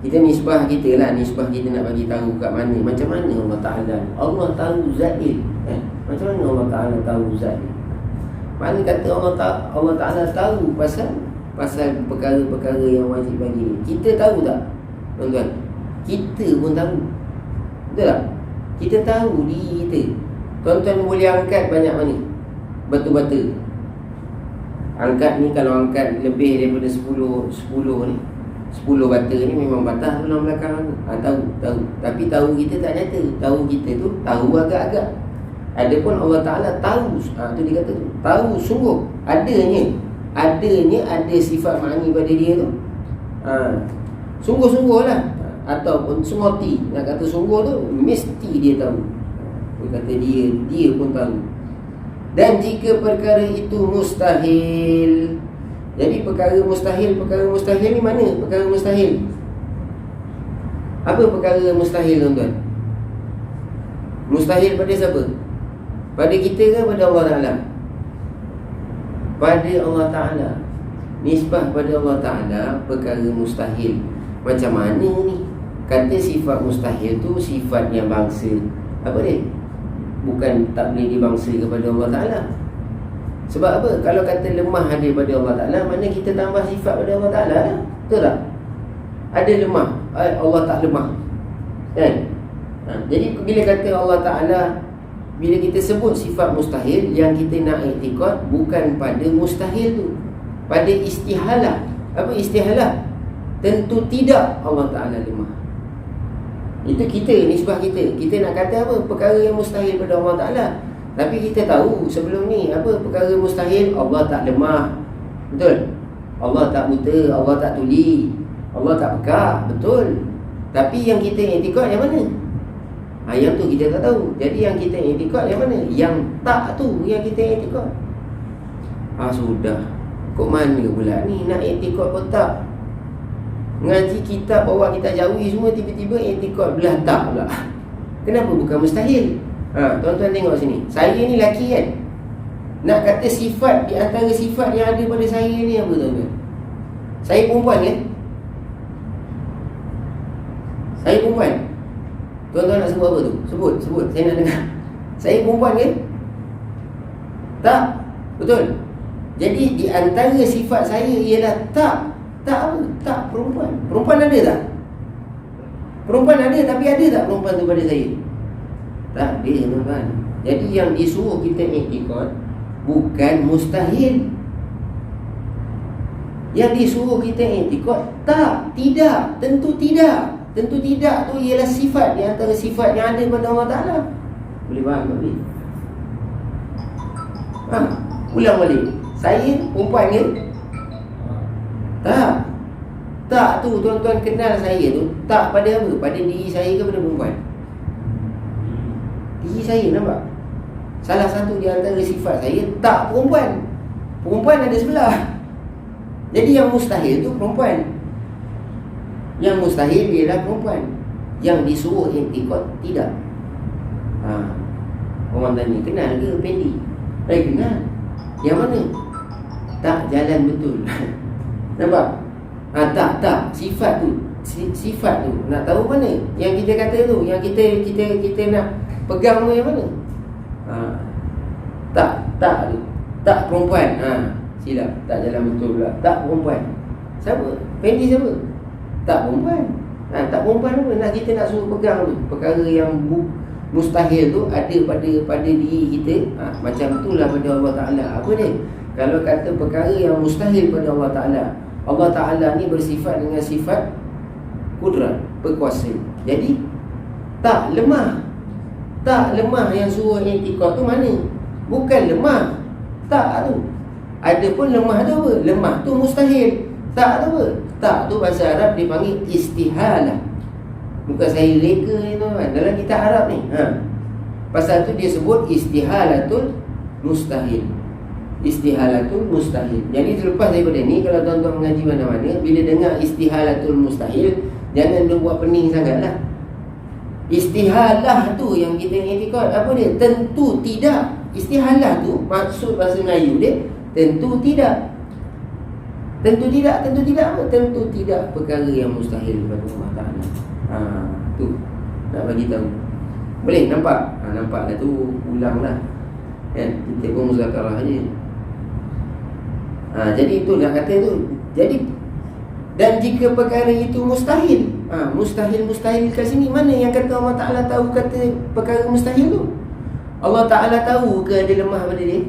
Kita nisbah kita lah. Nisbah kita nak bagi tahu kat mana. Macam mana Allah Ta'ala? Allah tahu Zail, kan? Macam mana Allah Ta'ala tahu Zail? Mana kata Allah Ta'ala tahu pasal perkara-perkara yang wajib bagi ni. Kita tahu tak, tuan-tuan? Kita pun tahu. Betul tak? Kita tahu diri kita. Tuan-tuan boleh angkat banyak mana batu-batu. Angkat ni, kalau angkat lebih daripada 10 ni, 10 bata ni memang batas tulang belakang aku. Tahu. Tapi tahu kita tak nyata. Tahu kita tu tahu agak-agak. Adapun Allah Ta'ala tahu, tu dia kata tu, tahu sungguh, adanya ada sifat ma'ani pada dia tu. Sungguh-sungguh lah. Ataupun sumati, nak kata sungguh tu, mesti dia tahu. Dia kata dia pun tahu. Dan jika perkara itu mustahil, jadi perkara mustahil ni mana? Perkara mustahil, apa perkara mustahil, tuan-tuan? Mustahil pada siapa? Pada kita ke pada Allah Ta'ala? Pada Allah Ta'ala. Nisbah pada Allah Ta'ala perkara mustahil. Macam mana ni? Kata sifat mustahil tu sifat yang bangsa. Apa dia? Bukan tak boleh dibangsa kepada Allah Ta'ala. Sebab apa? Kalau kata lemah ada pada Allah Ta'ala, mana kita tambah sifat pada Allah Ta'ala lah. Betul tak? Ada lemah, Allah tak lemah, kan? Jadi bila kata Allah Ta'ala, bila kita sebut sifat mustahil, yang kita nak i'tiqad bukan pada mustahil tu, pada istihalah. Apa istihalah? Tentu tidak Allah Ta'ala lemah. Itu kita, nisbah kita. Kita nak kata apa? Perkara yang mustahil pada Allah Ta'ala. Tapi kita tahu sebelum ni apa perkara mustahil? Allah tak lemah. Betul? Allah tak buta, Allah tak tuli, Allah tak pekak. Betul. Tapi yang kita i'tiqad yang mana? Yang tu kita tak tahu. Jadi yang kita i'tiqad yang mana? Yang tak tu yang kita i'tiqad. Sudah. Kok mana pula ni nak i'tiqad pun tak? Ngaji kitab bawa kita jauhi semua, tiba-tiba i'tiqad belah tak pula. Kenapa bukan mustahil? Tuan-tuan tengok sini. Saya ni lelaki kan? Nak kata sifat, di antara sifat yang ada pada saya ni apa, tuan-tuan? Saya perempuan kan? Saya perempuan. Tuan-tuan nak sebut apa tu? Sebut. Saya nak dengar. Saya perempuan kan? Tak. Betul. Jadi di antara sifat saya ialah tak apa? Tak perempuan. Perempuan ada tak? Perempuan ada, tapi ada tak perempuan tu pada saya? Tak ada, tuan-tuan. Jadi yang disuruh kita i'tiqad bukan mustahil. Yang disuruh kita i'tiqad tidak, tentu tidak. Tentu tidak tu ialah sifat di antara sifat yang ada pada Allah Ta'ala. Boleh faham tak ni? Ulang balik. Saya perempuan ke? Tak tu, tuan-tuan kenal saya tu. Tak pada apa? Pada diri saya ke pada perempuan? Diri saya, nampak? Salah satu di antara sifat saya tak perempuan. Perempuan ada sebelah. Jadi yang mustahil tu perempuan. Yang mustahil ialah perempuan. Yang disuruh i'tiqad tidak. Orang tanya, kenal ke Pendi? Kenal. Yang mana? Tak jalan betul. Nampak? Tak. Sifat tu. Sifat tu. Nak tahu mana? Yang kita kata tu, yang kita nak pegang tu yang mana? Tak perempuan. Silap. Tak jalan betul pula. Tak perempuan. Siapa? Pendi siapa? Tak perempuan. Tak perempuan apa? Kita nak suruh pegang tu. Perkara yang mustahil tu ada pada diri kita. Macam itulah pada Allah Ta'ala. Apa dia? Kalau kata perkara yang mustahil pada Allah Ta'ala, Allah Ta'ala ni bersifat dengan sifat Kudrat, berkuasa. Jadi tak lemah. Tak lemah yang suruh i'tiqad tu mana? Bukan lemah. Tak tu. Ada pun lemah tu apa? Lemah tu mustahil. Tak tu apa? Tak tu bahasa Arab dipanggil istihalah. Bukan saya reka ni tuan, dalam kitab Arab ni. Pasal tu dia sebut istihalatul mustahil. Istihalatul mustahil. Jadi terlepas daripada ni, kalau tuan-tuan mengaji mana-mana, bila dengar istihalatul mustahil, jangan dia buat pening sangatlah. Istihalah tu yang kita i'tiqad, apa dia? Tentu tidak. Istihalah tu maksud bahasa Melayu dia tentu tidak. Tentu tidak, tentu tidak apa? Tentu tidak perkara yang mustahil kepada Allah Ta'ala. Tu nak bagi tahu. Boleh nampak? Nampaklah tu, ulanglah. Kan? Kita pun muzakarah je. Jadi itu nak kata tu. Jadi, dan jika perkara itu mustahil, mustahil kat sini, mana yang kata Allah Ta'ala tahu kata perkara mustahil tu? Allah Ta'ala tahu ke ada lemah pada dia?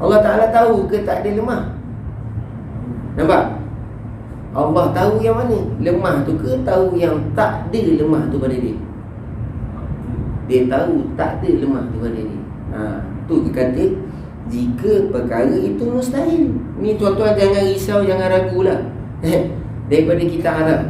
Allah Ta'ala tahu ke tak ada lemah? Nampak? Allah tahu yang mana? Lemah tu ke tahu yang tak ada lemah tu pada dia? Dia tahu tak ada lemah tu pada dia. Tu dia kata jika perkara itu mustahil. Ni tuan-tuan jangan risau, jangan ragulah. Daripada kitab Arab.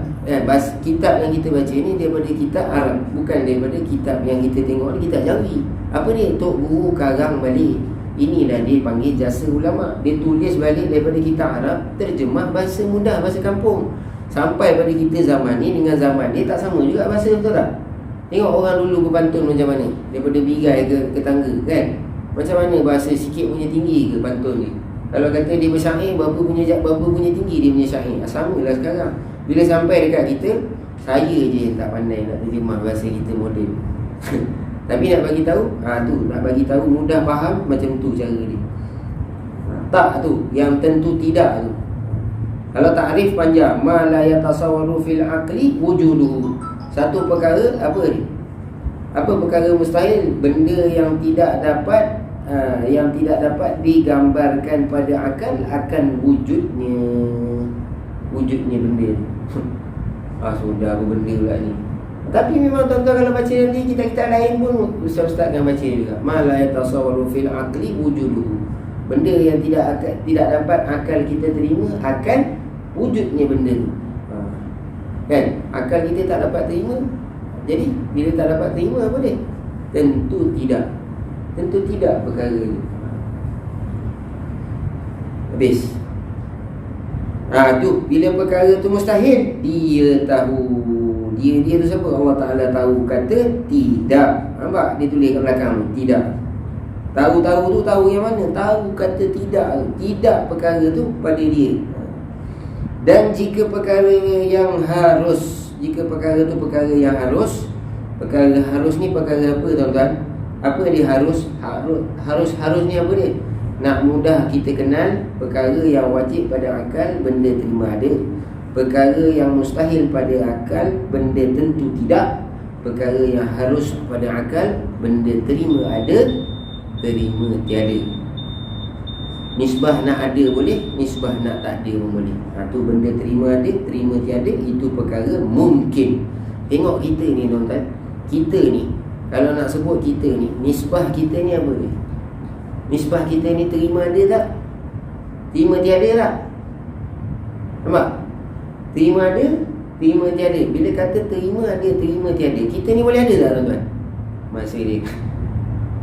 Kitab yang kita baca ni daripada kitab Arab, bukan daripada kitab yang kita tengok ni, kitab Jawi. Apa ni? Tok Guru karang balik. Inilah dia panggil jasa ulama'. Dia tulis balik daripada kitab Arab, terjemah bahasa mudah, bahasa kampung. Sampai pada kita zaman ni dengan zaman dia tak sama juga bahasa, betul tak? Tengok orang dulu berpantun macam mana, daripada birai ke tangga kan. Macam mana bahasa sikit punya tinggi ke pantun ni. Kalau kata dia bersyair, berapa punya tinggi dia punya syair. Samalah sekarang. Bila sampai dekat kita, saya je yang tak pandai nak terjemah bahasa kita moden. Tapi nak bagi tahu, tu nak bagi tahu mudah faham, macam tu cara dia. Tak tu, yang tentu tidak tu. Kalau takrif panjang, ma la yatasawwaru fil aqli wujuduhu. Satu perkara apa ni? Apa perkara mustahil? Benda yang tidak dapat digambarkan pada akal akan wujudnya benda ni. Sudah apa benda pula ni. Tapi memang tuan-tuan kalau baca nanti kita lain pun ustaz-ustaz akan baca juga. Ma la yatasawwaru fil aqli wujuduhu. Benda yang tidak dapat akal kita terima akan wujudnya benda tu. Kan? Akal kita tak dapat terima. Jadi bila tak dapat terima apa dia? Tentu tidak perkara ni. Habis. Tu bila perkara tu mustahil, dia tahu. Dia tu siapa? Allah Ta'ala tahu kata tidak. Nampak? Dia tulis kat belakang tidak. Tahu tu tahu yang mana? Tahu kata tidak. Tidak perkara tu pada dia. Dan jika perkara yang harus, jika perkara tu perkara yang harus, perkara harus ni perkara apa tuan-tuan? Apa dia harus? Harus ni apa dia? Nak mudah kita kenal, perkara yang wajib pada akal, benda terima ada. Perkara yang mustahil pada akal, benda tentu tidak. Perkara yang harus pada akal, benda terima ada, terima tiada. Nisbah nak ada boleh, nisbah nak tak ada pun boleh. Tu benda terima ada, terima tiada, itu perkara mungkin. Tengok kita ni tuan-tuan. Kita ni, kalau nak sebut kita ni, nisbah kita ni apa ni? Nisbah kita ni terima ada tak? Terima tiada tak? Nampak? Terima ada, terima tiada. Bila kata terima ada, terima tiada, kita ni boleh ada tak tuan-tuan? Masa dia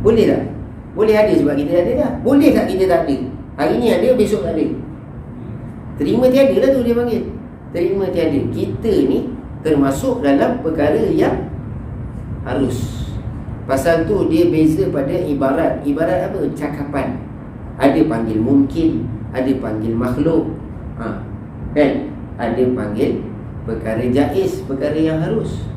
boleh tak? Boleh ada sebab kita ada dah. Boleh tak kita tak ada? Hari ni ada, besok tak ada. Terima tiada lah tu dia panggil. Terima tiada. Kita ni termasuk dalam perkara yang harus. Pasal tu dia beza pada ibarat. Ibarat apa? Cakapan. Ada panggil mungkin, ada panggil makhluk. Kan? Ada panggil perkara jaiz, perkara yang harus.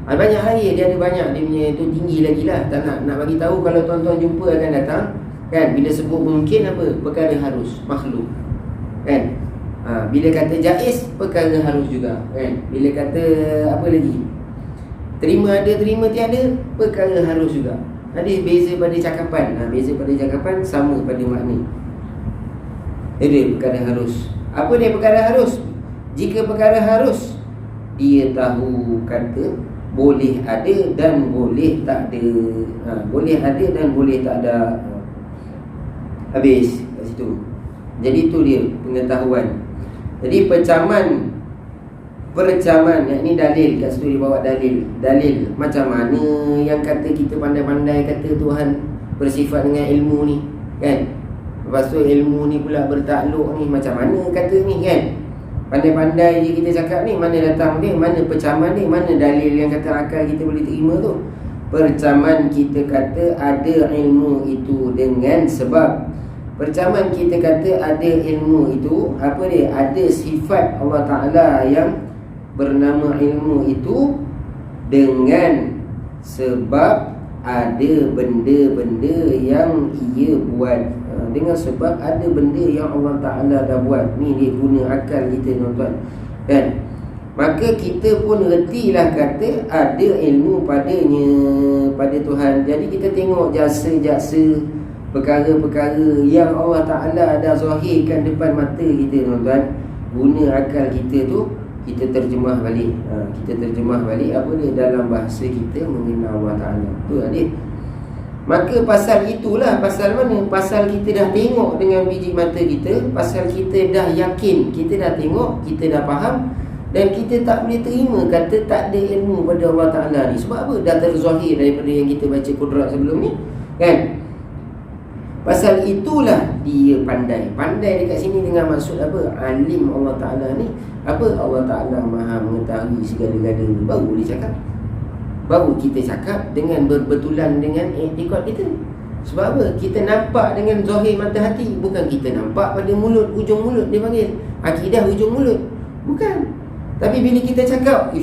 Banyak hari dia ada banyak, dia punya tu tinggi lagi lah. Tak nak bagi tahu, kalau tuan-tuan jumpa akan datang. Kan? Bila sebut mungkin apa? Perkara harus, makhluk. Kan? Bila kata jaiz, perkara harus juga. Kan? Bila kata apa lagi? Terima ada, terima tiada, perkara harus juga. Ada beza pada cakapan. Beza pada cakapan, sama pada makna. Jadi perkara harus. Apa dia perkara harus? Jika perkara harus, dia tahu kata boleh ada dan boleh tak ada. Boleh ada dan boleh tak ada. Habis kat situ. Jadi tu dia pengetahuan. Jadi percaman, yakni dalil. Kat situ dia bawa dalil macam mana yang kata kita pandai-pandai kata Tuhan bersifat dengan ilmu ni, kan? Lepas tu ilmu ni pula bertakluk ni, macam mana kata ni, kan? Pandai-pandai je kita cakap ni, mana datang dia, mana percaman dia, mana dalil yang kata akal kita boleh terima tu. Percaman kita kata ada ilmu itu dengan sebab. Percaman kita kata ada ilmu itu, apa dia? Ada sifat Allah Ta'ala yang bernama ilmu itu dengan sebab ada benda-benda yang ia buat. Dengan sebab ada benda yang Allah Ta'ala dah buat. Ni dia guna akal kita, tuan-tuan, kan? Maka kita pun retilah kata ada ilmu padanya, pada Tuhan. Jadi kita tengok jasa-jasa, perkara-perkara yang Allah Ta'ala dah zahirkan depan mata kita, tuan-tuan. Guna akal kita tu, kita terjemah balik. Kita terjemah balik apa dia dalam bahasa kita mengenal Allah Ta'ala. Tu lah dia. Maka pasal itulah, pasal mana? Pasal kita dah tengok dengan biji mata kita, pasal kita dah yakin, kita dah tengok, kita dah faham, dan kita tak boleh terima kata tak ada ilmu pada Allah Ta'ala ni. Sebab apa? Dah terzahir daripada yang kita baca kudrat sebelum ni, kan? Pasal itulah dia pandai. Pandai dekat sini dengan maksud apa? Alim Allah Ta'ala ni. Apa? Allah Ta'ala maha mengetahui segala-galanya. Baru boleh cakap. Baru kita cakap dengan berbetulan dengan i'tiqad kita. Sebab apa? Kita nampak dengan zahir mata hati. Bukan kita nampak pada mulut, ujung mulut dia panggil. Akidah ujung mulut. Bukan. Tapi bila kita cakap,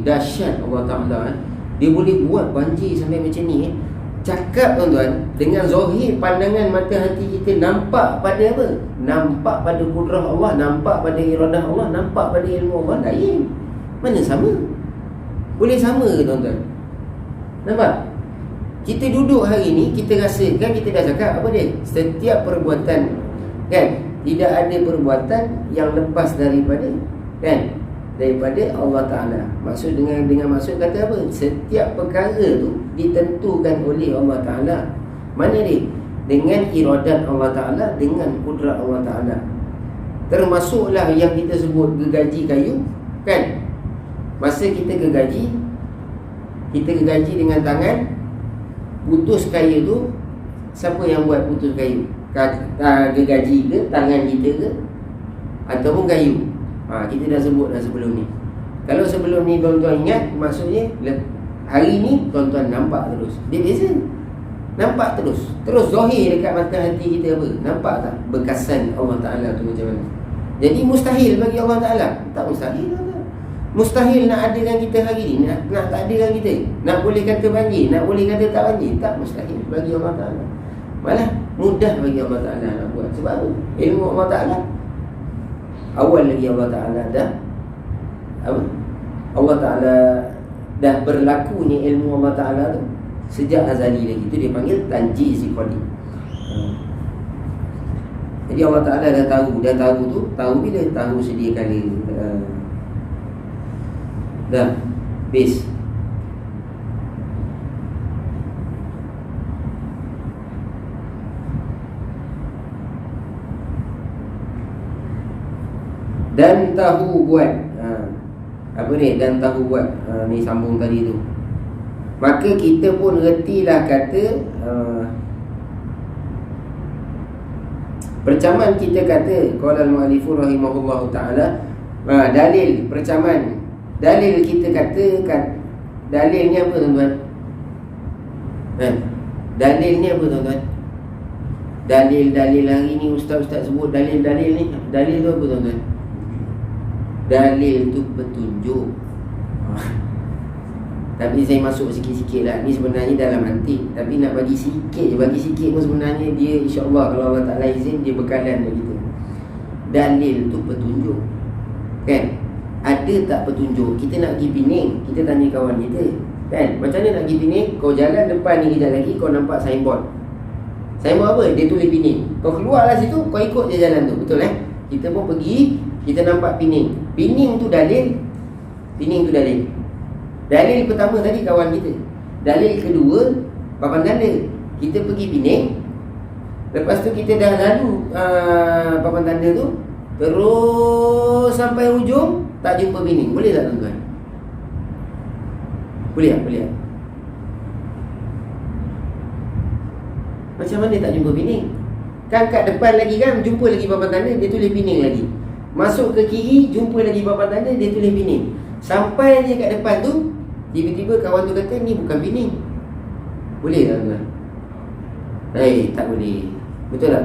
dahsyat Allah Ta'ala, dia boleh buat banjir sampai macam ni. Cakap, tuan-tuan, dengan zahir pandangan mata hati kita, nampak pada apa? Nampak pada kudrah Allah, nampak pada iradah Allah, nampak pada ilmu Allah. Lain. Mana sama? Boleh sama ke, tuan-tuan? Nampak? Kita duduk hari ni, kita rasa, kan kita dah cakap apa dia? Setiap perbuatan, kan? Tidak ada perbuatan yang lepas daripada, kan? Daripada Allah Ta'ala. Maksud dengan maksud kata apa? Setiap perkara tu ditentukan oleh Allah Ta'ala. Mana dia? Dengan iradat Allah Ta'ala, dengan kudrat Allah Ta'ala. Termasuklah yang kita sebut gergaji kayu, kan? Masa kita gergaji dengan tangan, putus kayu tu, siapa yang buat putus kayu? Gergaji ke, tangan kita ke, ataupun kayu? Kita dah sebut dah sebelum ni. Kalau sebelum ni tuan-tuan ingat, maksudnya hari ni tuan-tuan nampak terus. Dia beza. Nampak terus. Terus zahir dekat mata hati kita apa? Nampak tak bekasan Allah Ta'ala tu macam mana? Jadi mustahil bagi Allah Ta'ala? Tak mustahil, tuan-tuan. Mustahil nak adakan kita hari ni, nak tak adakan kita. Nak boleh kata banjir, nak boleh kata tak banjir. Tak mustahil bagi Allah Ta'ala. Malah mudah bagi Allah Ta'ala nak buat. Sebab apa? Ilmu Allah Ta'ala awal lagi Allah Ta'ala dah apa? Allah Ta'ala dah berlakunya ilmu Allah Ta'ala tu sejak azali lagi. Itu dia panggil tanjiz qadi. Jadi Allah Ta'ala dah tahu tu. Tahu bila? Tahu sedia kala. Dah base. Dan tahu buat. Apa ni? Dan tahu buat. Ni sambung tadi tu. Maka kita pun retilah kata percaman kita kata qala al-mu'allifu rahimahullahu ta'ala, dalil percaman. Dalil kita kata dalilnya apa, tuan-tuan? Dalilnya apa, tuan-tuan? Dalil-dalil hari ni ustaz-ustaz sebut dalil-dalil ni. Dalil tu apa, tuan-tuan? Dalil tu petunjuk. Tapi saya masuk sikit-sikit lah. Ni sebenarnya dalam nanti, tapi nak bagi sikit je. Bagi sikit pun sebenarnya dia insya-Allah kalau Allah Ta'ala izin, dia bekalan bagi kita. Dalil tu petunjuk, kan? Ada tak petunjuk? Kita nak pergi Pening, kita tanya kawan kita, kan? Macam mana nak pergi Pening? Kau jalan depan ni kejap lagi, kau nampak signboard. Signboard apa? Dia tulis Pening. Kau keluarlah situ, kau ikut je jalan tu. Betul Kita pun pergi kita nampak pining. Pining tu dalil. Pining tu dalil. Dalil pertama tadi kawan kita. Dalil kedua papan tanda. Kita pergi pining, lepas tu kita dah lalu papan tanda tu, terus sampai ujung tak jumpa pining. Boleh tak tuan-tuan? Boleh tak? Boleh tak? Macam mana tak jumpa pining? Kan kat depan lagi kan, jumpa lagi papan tanda, dia tulis pining lagi. Masuk ke kiri, jumpa lagi papan tanda, dia tulis pining. Sampai je kat depan tu, tiba-tiba kawan tu kata, ni bukan pining. Boleh tak tuan? Tak boleh. Betul tak?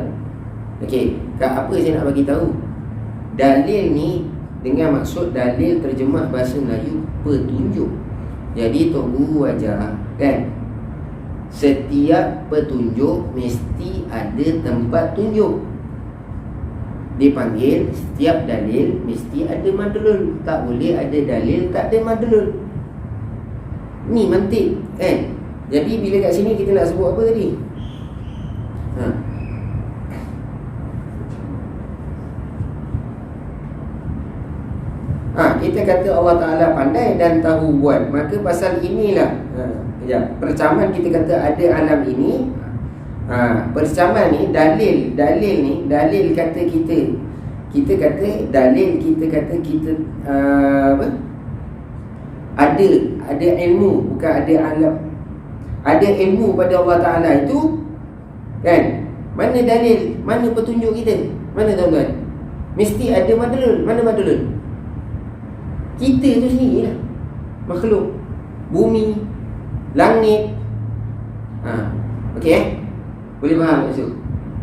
Okey, apa saya nak bagi tahu? Dalil ni dengan maksud dalil terjemah bahasa Melayu petunjuk. Jadi Tok Guru ajar kan, setiap petunjuk mesti ada tempat tunjuk. Dipanggil setiap dalil mesti ada madlul. Tak boleh ada dalil tak ada madlul. Ni mantik kan. Jadi bila kat sini kita nak sebut apa tadi? Kita kata Allah Ta'ala pandai dan tahu buat. Maka pasal inilah percaman kita kata ada alam ini. Percaman ni, dalil kata kita kata dalil, kita kata kita ada ilmu, bukan ada alam. Ada ilmu pada Allah Ta'ala itu kan. Mana dalil, mana petunjuk kita? Mana tuan-tuan? Mesti ada madlul. Mana madlul? Kita tu sendiri lah, makhluk, bumi, langit. Okey boleh faham maksud?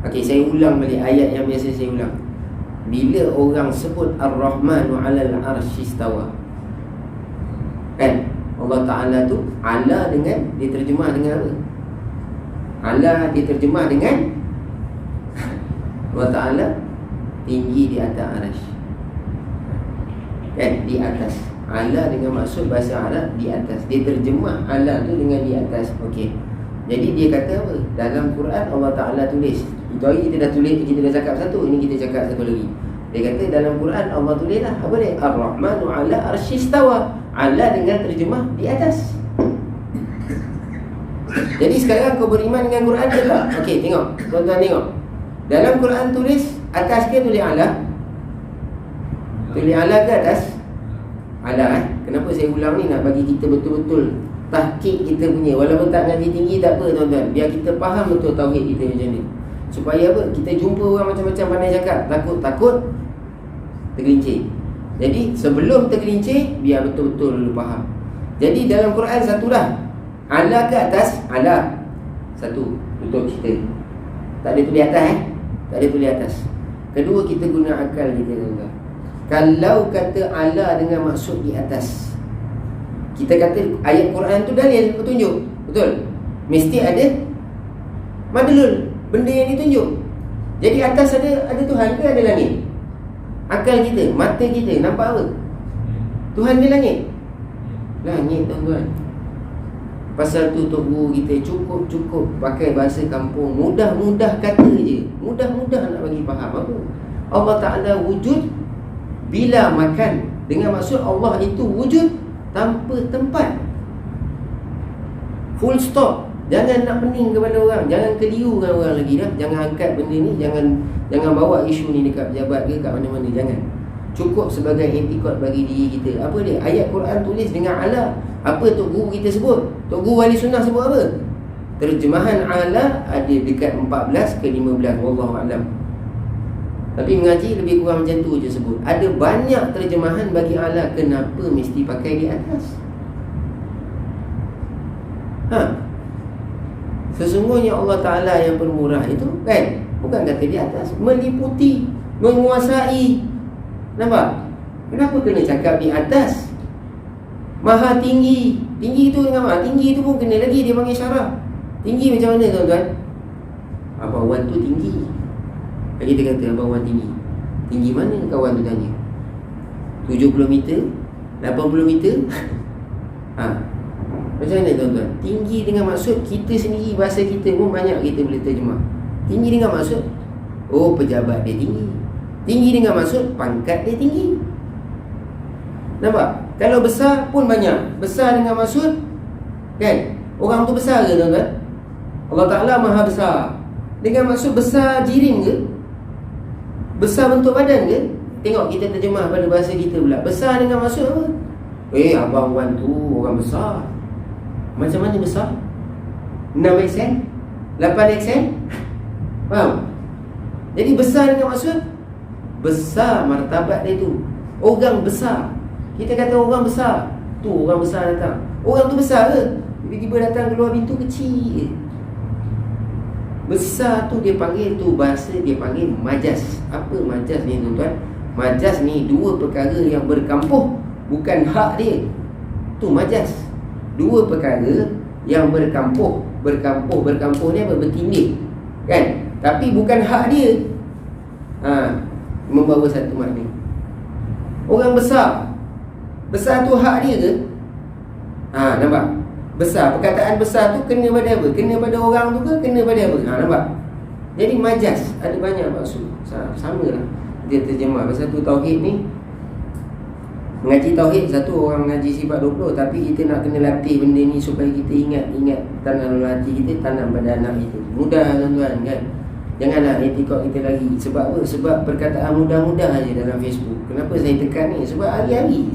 Okey, saya ulang balik ayat yang biasa saya ulang. Bila orang sebut Ar-Rahmanu 'alal 'arsy istawa, kan Allah Ta'ala tu ala dengan diterjemah dengan apa? Ala diterjemah dengan Allah Ta'ala tinggi di atas arasy. Kan, di atas. Ala dengan maksud bahasa Arab di atas. Dia terjemah ala tu dengan di atas. Okey. Jadi dia kata apa? Dalam Quran Allah Ta'ala tulis. Itu hari kita dah tulis, kita dah cakap satu. Ini kita cakap satu lagi. Dia kata dalam Quran Allah tulis lah. Apa dia? Ar-Rahmanu 'ala 'arsy istawa. Ala dengan terjemah di atas. Jadi sekarang kau beriman dengan Quran ke tak? Okey, tengok. Tuan-tuan tengok. Dalam Quran tulis atas ke tulis ala? Tulis ala ke atas? Ala Kenapa saya ulang ni? Nak bagi kita betul-betul tahqiq kita punya. Walaupun tak ngaji tinggi tak apa tuan-tuan. Biar kita faham betul tauhid kita macam ni. Supaya apa? Kita jumpa orang macam-macam pandai cakap, takut tergelincir. Jadi sebelum tergelincir, biar betul-betul dulu faham. Jadi dalam Quran satu dah. Ala ke atas? Ala. Satu. Tutup cerita. Tak ada tulis atas Tak ada tulis atas. Kedua, kita guna akal kita tuan-tuan. Kalau kata ala dengan maksud di atas, kita kata ayat Quran tu dalil, petunjuk. Betul? Mesti ada madlul, benda yang ditunjuk. Jadi atas ada Tuhan ke ada langit? Akal kita, mata kita nampak apa? Tuhan di langit. Langit tuan-tuan. Pasal tu Tok Guru kita cukup pakai bahasa kampung, mudah-mudah kata je. Mudah-mudah nak bagi faham apa? Allah Ta'ala wujud bila makan. Dengan maksud Allah itu wujud tanpa tempat. Full stop. Jangan nak pening kepada orang. Jangan kelirukan orang lagi dah. Jangan angkat benda ni. Jangan bawa isu ni dekat pejabat ke kat mana-mana. Jangan. Cukup sebagai etikot bagi diri kita. Apa dia? Ayat Quran tulis dengan ala. Apa Tok Guru kita sebut? Tok Guru Wali Sunnah sebut apa? Terjemahan ala ada dekat 14 ke 15. Wallahualam. Tapi mengaji lebih kurang macam tu je sebut. Ada banyak terjemahan bagi ala. Kenapa mesti pakai di atas? Sesungguhnya Allah Ta'ala yang pemurah itu kan, bukan kata di atas, meliputi, menguasai. Nampak? Kenapa kena cakap di atas? Maha tinggi. Tinggi tu dengan maha tinggi tu pun kena lagi dia panggil syarah. Tinggi macam mana tuan-tuan? Abang Wan tu tinggi. Kita kata Abang Wan tinggi. Tinggi mana kawan tu tanya? 70 meter? 80 meter? Macam mana tuan-tuan? Tinggi dengan maksud kita sendiri, bahasa kita pun banyak kita boleh terjemah. Tinggi dengan maksud pejabat dia tinggi. Tinggi dengan maksud pangkat dia tinggi. Nampak? Kalau besar pun banyak. Besar dengan maksud, kan, orang tu besar ke tuan-tuan? Allah Ta'ala maha besar. Dengan maksud besar jirim ke? Besar bentuk badan ke? Tengok kita terjemah pada bahasa kita pula. Besar dengan maksud apa? Abang Wan tu orang besar. Macam mana besar? 6XL? 8XL? Faham? Jadi besar dengan maksud besar martabat dia tu. Orang besar. Kita kata orang besar, tu orang besar datang. Orang tu besar ke? Tiba-tiba datang keluar pintu kecil. Besar tu dia panggil, tu bahasa dia panggil majas. Apa majas ni tuan-tuan? Majas ni dua perkara yang berkampuh, bukan hak dia. Tu majas. Dua perkara yang berkampuh. Berkampuh ni apa? Bertindih, kan? Tapi bukan hak dia. Membawa satu makna. Orang besar. Besar tu hak dia ke? Nampak? Besar, perkataan besar tu kena pada apa? Kena pada orang tu ke? Kena pada apa? Nampak? Jadi majas ada banyak maksud. Sama lah dia terjemah. Pasal tu tauhid ni, mengaji tauhid, satu orang mengaji sifat 20, tapi kita nak kena latih benda ni supaya kita ingat tanam dalam hati kita, tanam pada anak kita. Mudah tuan-tuan, kan? Janganlah etikot kita lagi. Sebab apa? Sebab perkataan mudah-mudah aja dalam Facebook. Kenapa saya tekan ni? Sebab hari-hari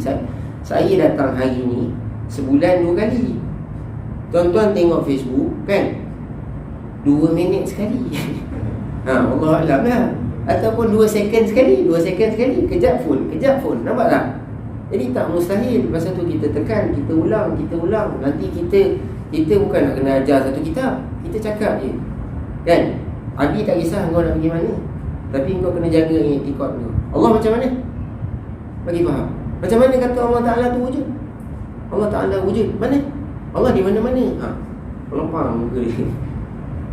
saya datang hari ni sebulan 2 kali. Tuan-tuan tengok Facebook, kan, 2 minit sekali. Allah Alam lah. Ataupun 2 second sekali. Kejap phone. Nampak tak? Jadi tak mustahil. Masa tu kita tekan, kita ulang. Nanti kita bukan nak kena ajar satu kitab. Kita cakap je, kan? Adi tak kisah kau nak pergi mana, tapi kau kena jaga etikot tu. Allah macam mana? Bagi faham. Macam mana kata Allah Ta'ala tu wujud? Allah Ta'ala wujud mana? Allah di mana-mana. Allah faham muka dia.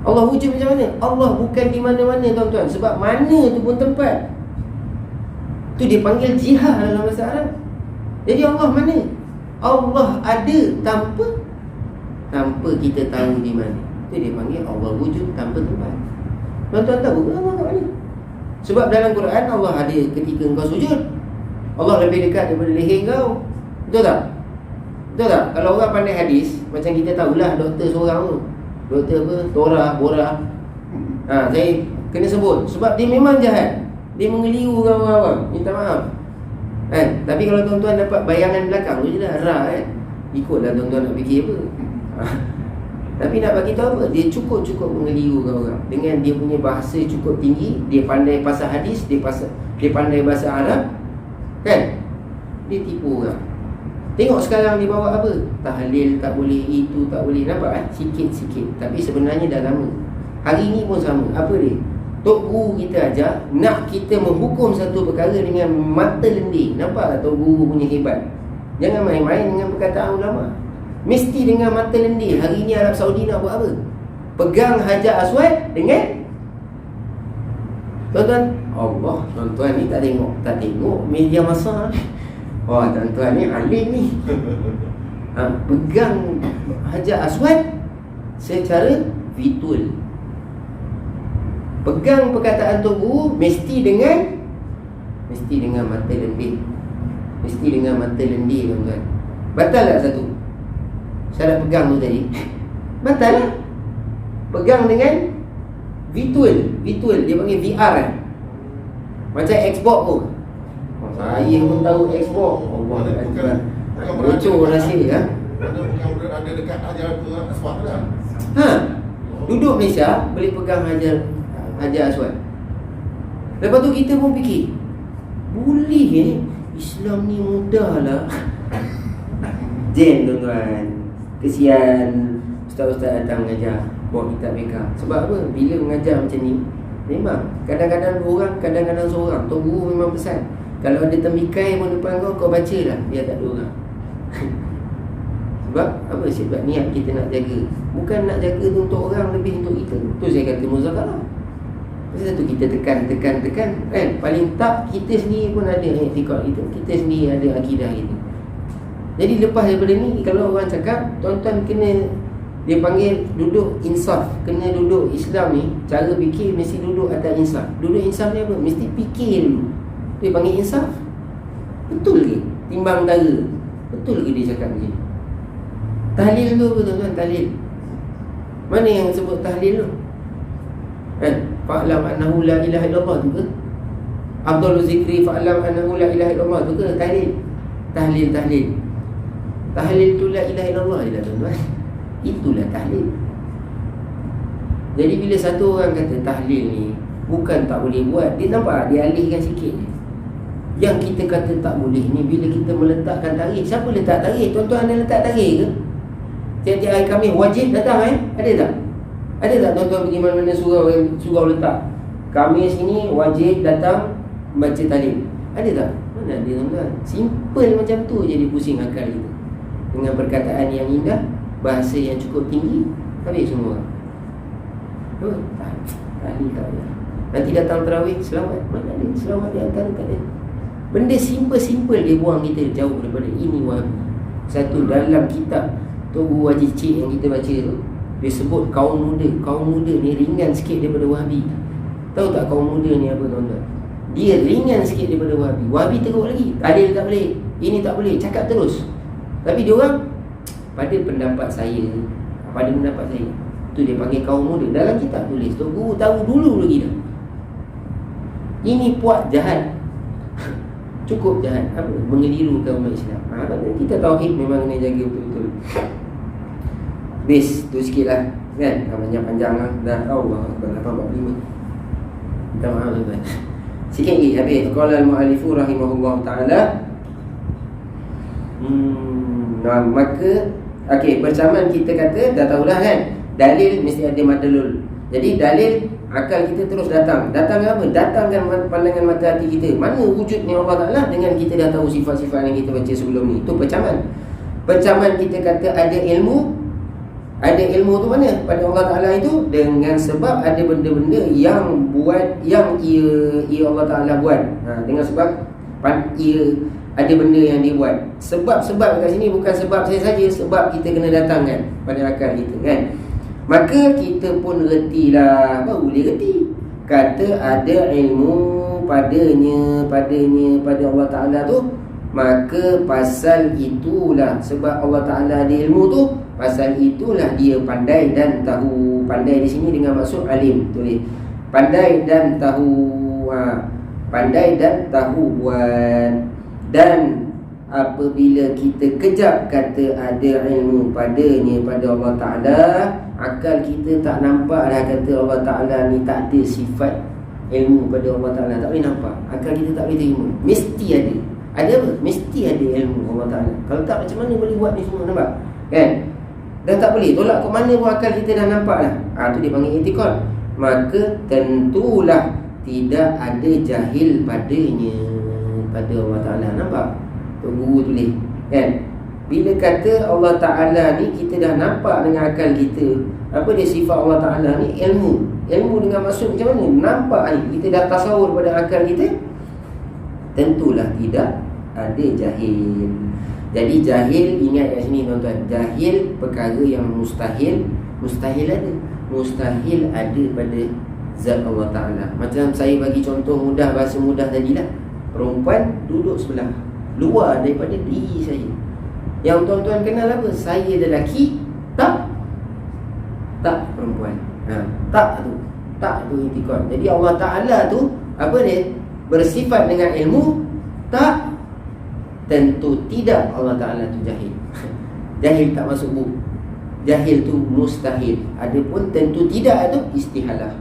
Allah wujud macam mana? Allah bukan di mana-mana tuan-tuan. Sebab mana tu pun tempat. Tu dia panggil jihad dalam bahasa Arab. Jadi Allah mana? Allah ada tanpa kita tahu di mana. Tu dia panggil Allah wujud tanpa tempat. Tuan-tuan tahu Allah kat mana? Sebab dalam Quran Allah ada ketika engkau sujud. Allah lebih dekat daripada leher kau. Betul tak? Kalau orang pandai hadis, macam kita tahulah doktor seorang tu. Doktor apa? Bora. Saya kena sebut. Sebab dia memang jahat. Dia mengeliru orang-orang. Minta maaf. Tapi kalau tuan-tuan dapat bayangan belakang tu je lah, kan? Ikutlah tuan-tuan nak fikir apa. Tapi nak bagi tahu apa? Dia cukup mengeliru orang. Dengan dia punya bahasa cukup tinggi, dia pandai pasal hadis, dia pandai bahasa Arab, kan? Dia tipu orang. Tengok sekarang dia bawa apa? Tahlil tak boleh, itu tak boleh. Nampak sikit-sikit. Tapi sebenarnya dah lama. Hari ni pun sama. Apa dia? Tok Guru kita ajar, nak kita menghukum satu perkara dengan mata lendir. Nampak tak Tok Guru punya hebat? Jangan main-main dengan perkataan ulama. Mesti dengan mata lendir. Hari ni Arab Saudi nak buat apa? Pegang Hajar Aswad dengan tuan-tuan. Allah, tuan-tuan ni tak tengok media masa. Tuan-tuan ni alim ni. Pegang Hajar Aswad secara virtual. Pegang perkataan Tok Guru mesti dengan mata lendir. Mesti dengan mata lendir, tuan-tuan. Batal tak satu? Syarat pegang tu tadi batal lah. Pegang dengan virtual. Dia panggil VR kan? Macam Xbox pun. Saya pun tahu Xbox. Allah Akbar. Bocor rahsia ha? Ada dekat Hajar Aswad lah. Duduk Malaysia boleh pegang Hajar Aswad. Lepas tu kita pun fikir, boleh Islam ni mudah lah. Jen tuan-tuan, kesian ustaz-ustaz datang mengajar bawa kitab mereka. Sebab apa? Bila mengajar macam ni, memang kadang-kadang dua orang, kadang-kadang seorang. Tok Guru memang pesan, kalau ada tembikai pun depan kau baca lah, biar tak ada orang. Sebab apa? Sebab niat kita nak jaga. Bukan nak jaga tu untuk orang, lebih untuk kita. Tu saya kata muzakarah. Pasal tu kita tekan kan. Paling tak kita sendiri pun ada etikot kita. Kita sendiri ada akidah kita. Jadi lepas daripada ni, kalau orang cakap, tuan-tuan kena Dia panggil duduk insaf. Kena duduk Islam ni, cara fikir mesti duduk atas insaf. Duduk insaf ni apa? Mesti fikir dulu. Dia panggil insaf. Betul ke? Timbang dara. Betul ke dia cakap macam ni? Tahlil tu apa tuan-tuan? Tahlil. Mana yang sebut tahlil tu? Fa'lam annahu la ilaha illallah tu ke? Afdalul zikri fa'lam annahu la ilaha illallah tu ke? Tahlil. Tahlil tu la ilaha illallah je lah tuan-tuan. Itulah tahlil. Jadi bila satu orang kata tahlil ni bukan tak boleh buat, dia nampak dia alihkan sikit je. Yang kita kata tak boleh ni, bila kita meletakkan tarikh, siapa letak tarikh? Tuan-tuan ada letak tarikh ke? Tiap-tiap hari Khamis wajib datang Ada tak? Ada tak tuan-tuan pergi mana-mana surau letak Khamis ini wajib datang baca tahlil? Ada tak? Mana ada tuan-tuan? Simple macam tu je dia pusing akal kita. Dengan perkataan yang indah, bahasa yang cukup tinggi, habis semua. Tahlil tak ada. Nanti datang tarawih, selamat. Mana ada? Selamat di antara tak ada. Benda simple-simple dia buang kita jauh daripada ini Wahabi. Satu, dalam kitab Tubuh Wajib Cik yang kita baca tu, dia sebut kaum muda. Kaum muda ni ringan sikit daripada Wahabi. Tahu tak kaum muda ni apa tuan-tuan? Dia ringan sikit daripada Wahabi. Wahabi teruk lagi. Tahlil tak boleh, ini tak boleh, cakap terus. Tapi dia orang pada pendapat saya, tu dia panggil kaum muda. Dalam kitab tulis tu, guru tahu dulu lagi dah. Ini puak jahat. Cukup jahat. Apa? Mengelirukan umat Islam. Kita tauhid memang kena jaga betul-betul. Base tu sikit lah kan. Panjang lah. Dah Allah 8.45. Minta maaf tuan-tuan. Sikit lagi habis. Qala al-mu'allifu rahimahullah ta'ala. Maka persamaan kita kata dah tahulah kan, dalil mesti ada madlul. Jadi dalil, akal kita terus datang. Datang apa? Datangkan pandangan mata hati kita. Mana wujudnya Allah Ta'ala dengan kita dah tahu sifat-sifat yang kita baca sebelum ni. Itu percaman. Percaman kita kata ada ilmu. Ada ilmu tu mana? Pada Allah Ta'ala itu dengan sebab ada benda-benda yang buat, yang ia Allah Ta'ala buat. Dengan sebab ia ada benda yang dia buat. Sebab-sebab kat sini bukan sebab saya saja, sebab kita kena datangkan pada akal kita kan. Maka kita pun retilah. Baru boleh reti. Kata ada ilmu padanya pada Allah Ta'ala tu, maka pasal itulah, sebab Allah Ta'ala ada ilmu tu, pasal itulah dia pandai dan tahu. Pandai di sini dengan maksud alim. Tulis pandai dan tahu. Pandai dan tahu buat. Dan apabila kita kejap kata ada ilmu padanya pada Allah Ta'ala, akal kita tak nampak dah kata Allah Ta'ala ni tak ada sifat ilmu pada Allah Ta'ala. Tak boleh nampak. Akal kita tak boleh terima. Mesti ada. Ada apa? Mesti ada ilmu Allah Ta'ala. Kalau tak, macam mana boleh buat ni semua? Nampak? Kan? Dah tak boleh. Tolak ke mana pun akal kita dah nampak dah. Tu dia panggil i'tiqad. Maka tentulah tidak ada jahil padanya, pada Allah Ta'ala. Nampak? Tok Guru tulis kan? Bila kata Allah Ta'ala ni, kita dah nampak dengan akal kita apa dia sifat Allah Ta'ala ni, ilmu. Ilmu dengan maksud macam mana? Nampak ni, kita dah tasawur pada akal kita. Tentulah tidak ada jahil. Jadi jahil, ingat kat sini tuan-tuan, jahil perkara yang mustahil. Mustahil ada. Mustahil ada pada zat Allah Ta'ala. Macam saya bagi contoh mudah, bahasa mudah tadilah. Perempuan duduk sebelah, luar daripada diri saya. Yang tuan-tuan kenal apa? Saya lelaki, tak perempuan. Tak tu i'tiqad. Jadi Allah Ta'ala tu apa dia? Bersifat dengan ilmu. Tak. Tentu tidak Allah Ta'ala tu jahil. Jahil tak masuk buku. Jahil tu mustahil. Adapun tentu tidak tu istihalah.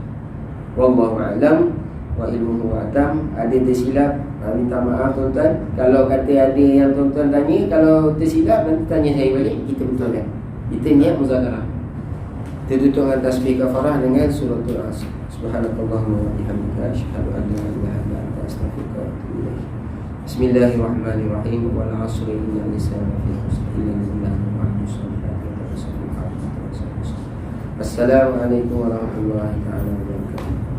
Wallahu a'lam wa ilmuhu atam. Ada tersilap, minta maaf tuan-tuan. Kalau kata ada yang tuan-tuan tanya, kalau tersilap nanti tanya saya balik, kita betulkan. Kita niat muzakarah. Kita tutup dengan tasbih kafarah dengan suratul Asr. Subhanakallahumma wa bihamdika asyhadu an la ilaha illa anta astaghfiruka wa atubu ilaik. Bismillahirrahmanirrahim. Wal 'asri innal insana lafi khusr illa allazina amanu wa 'amilus solihati wa tawasaw bil haqqi wa tawasaw bis sabr. Assalamualaikum warahmatullahi wabarakatuh.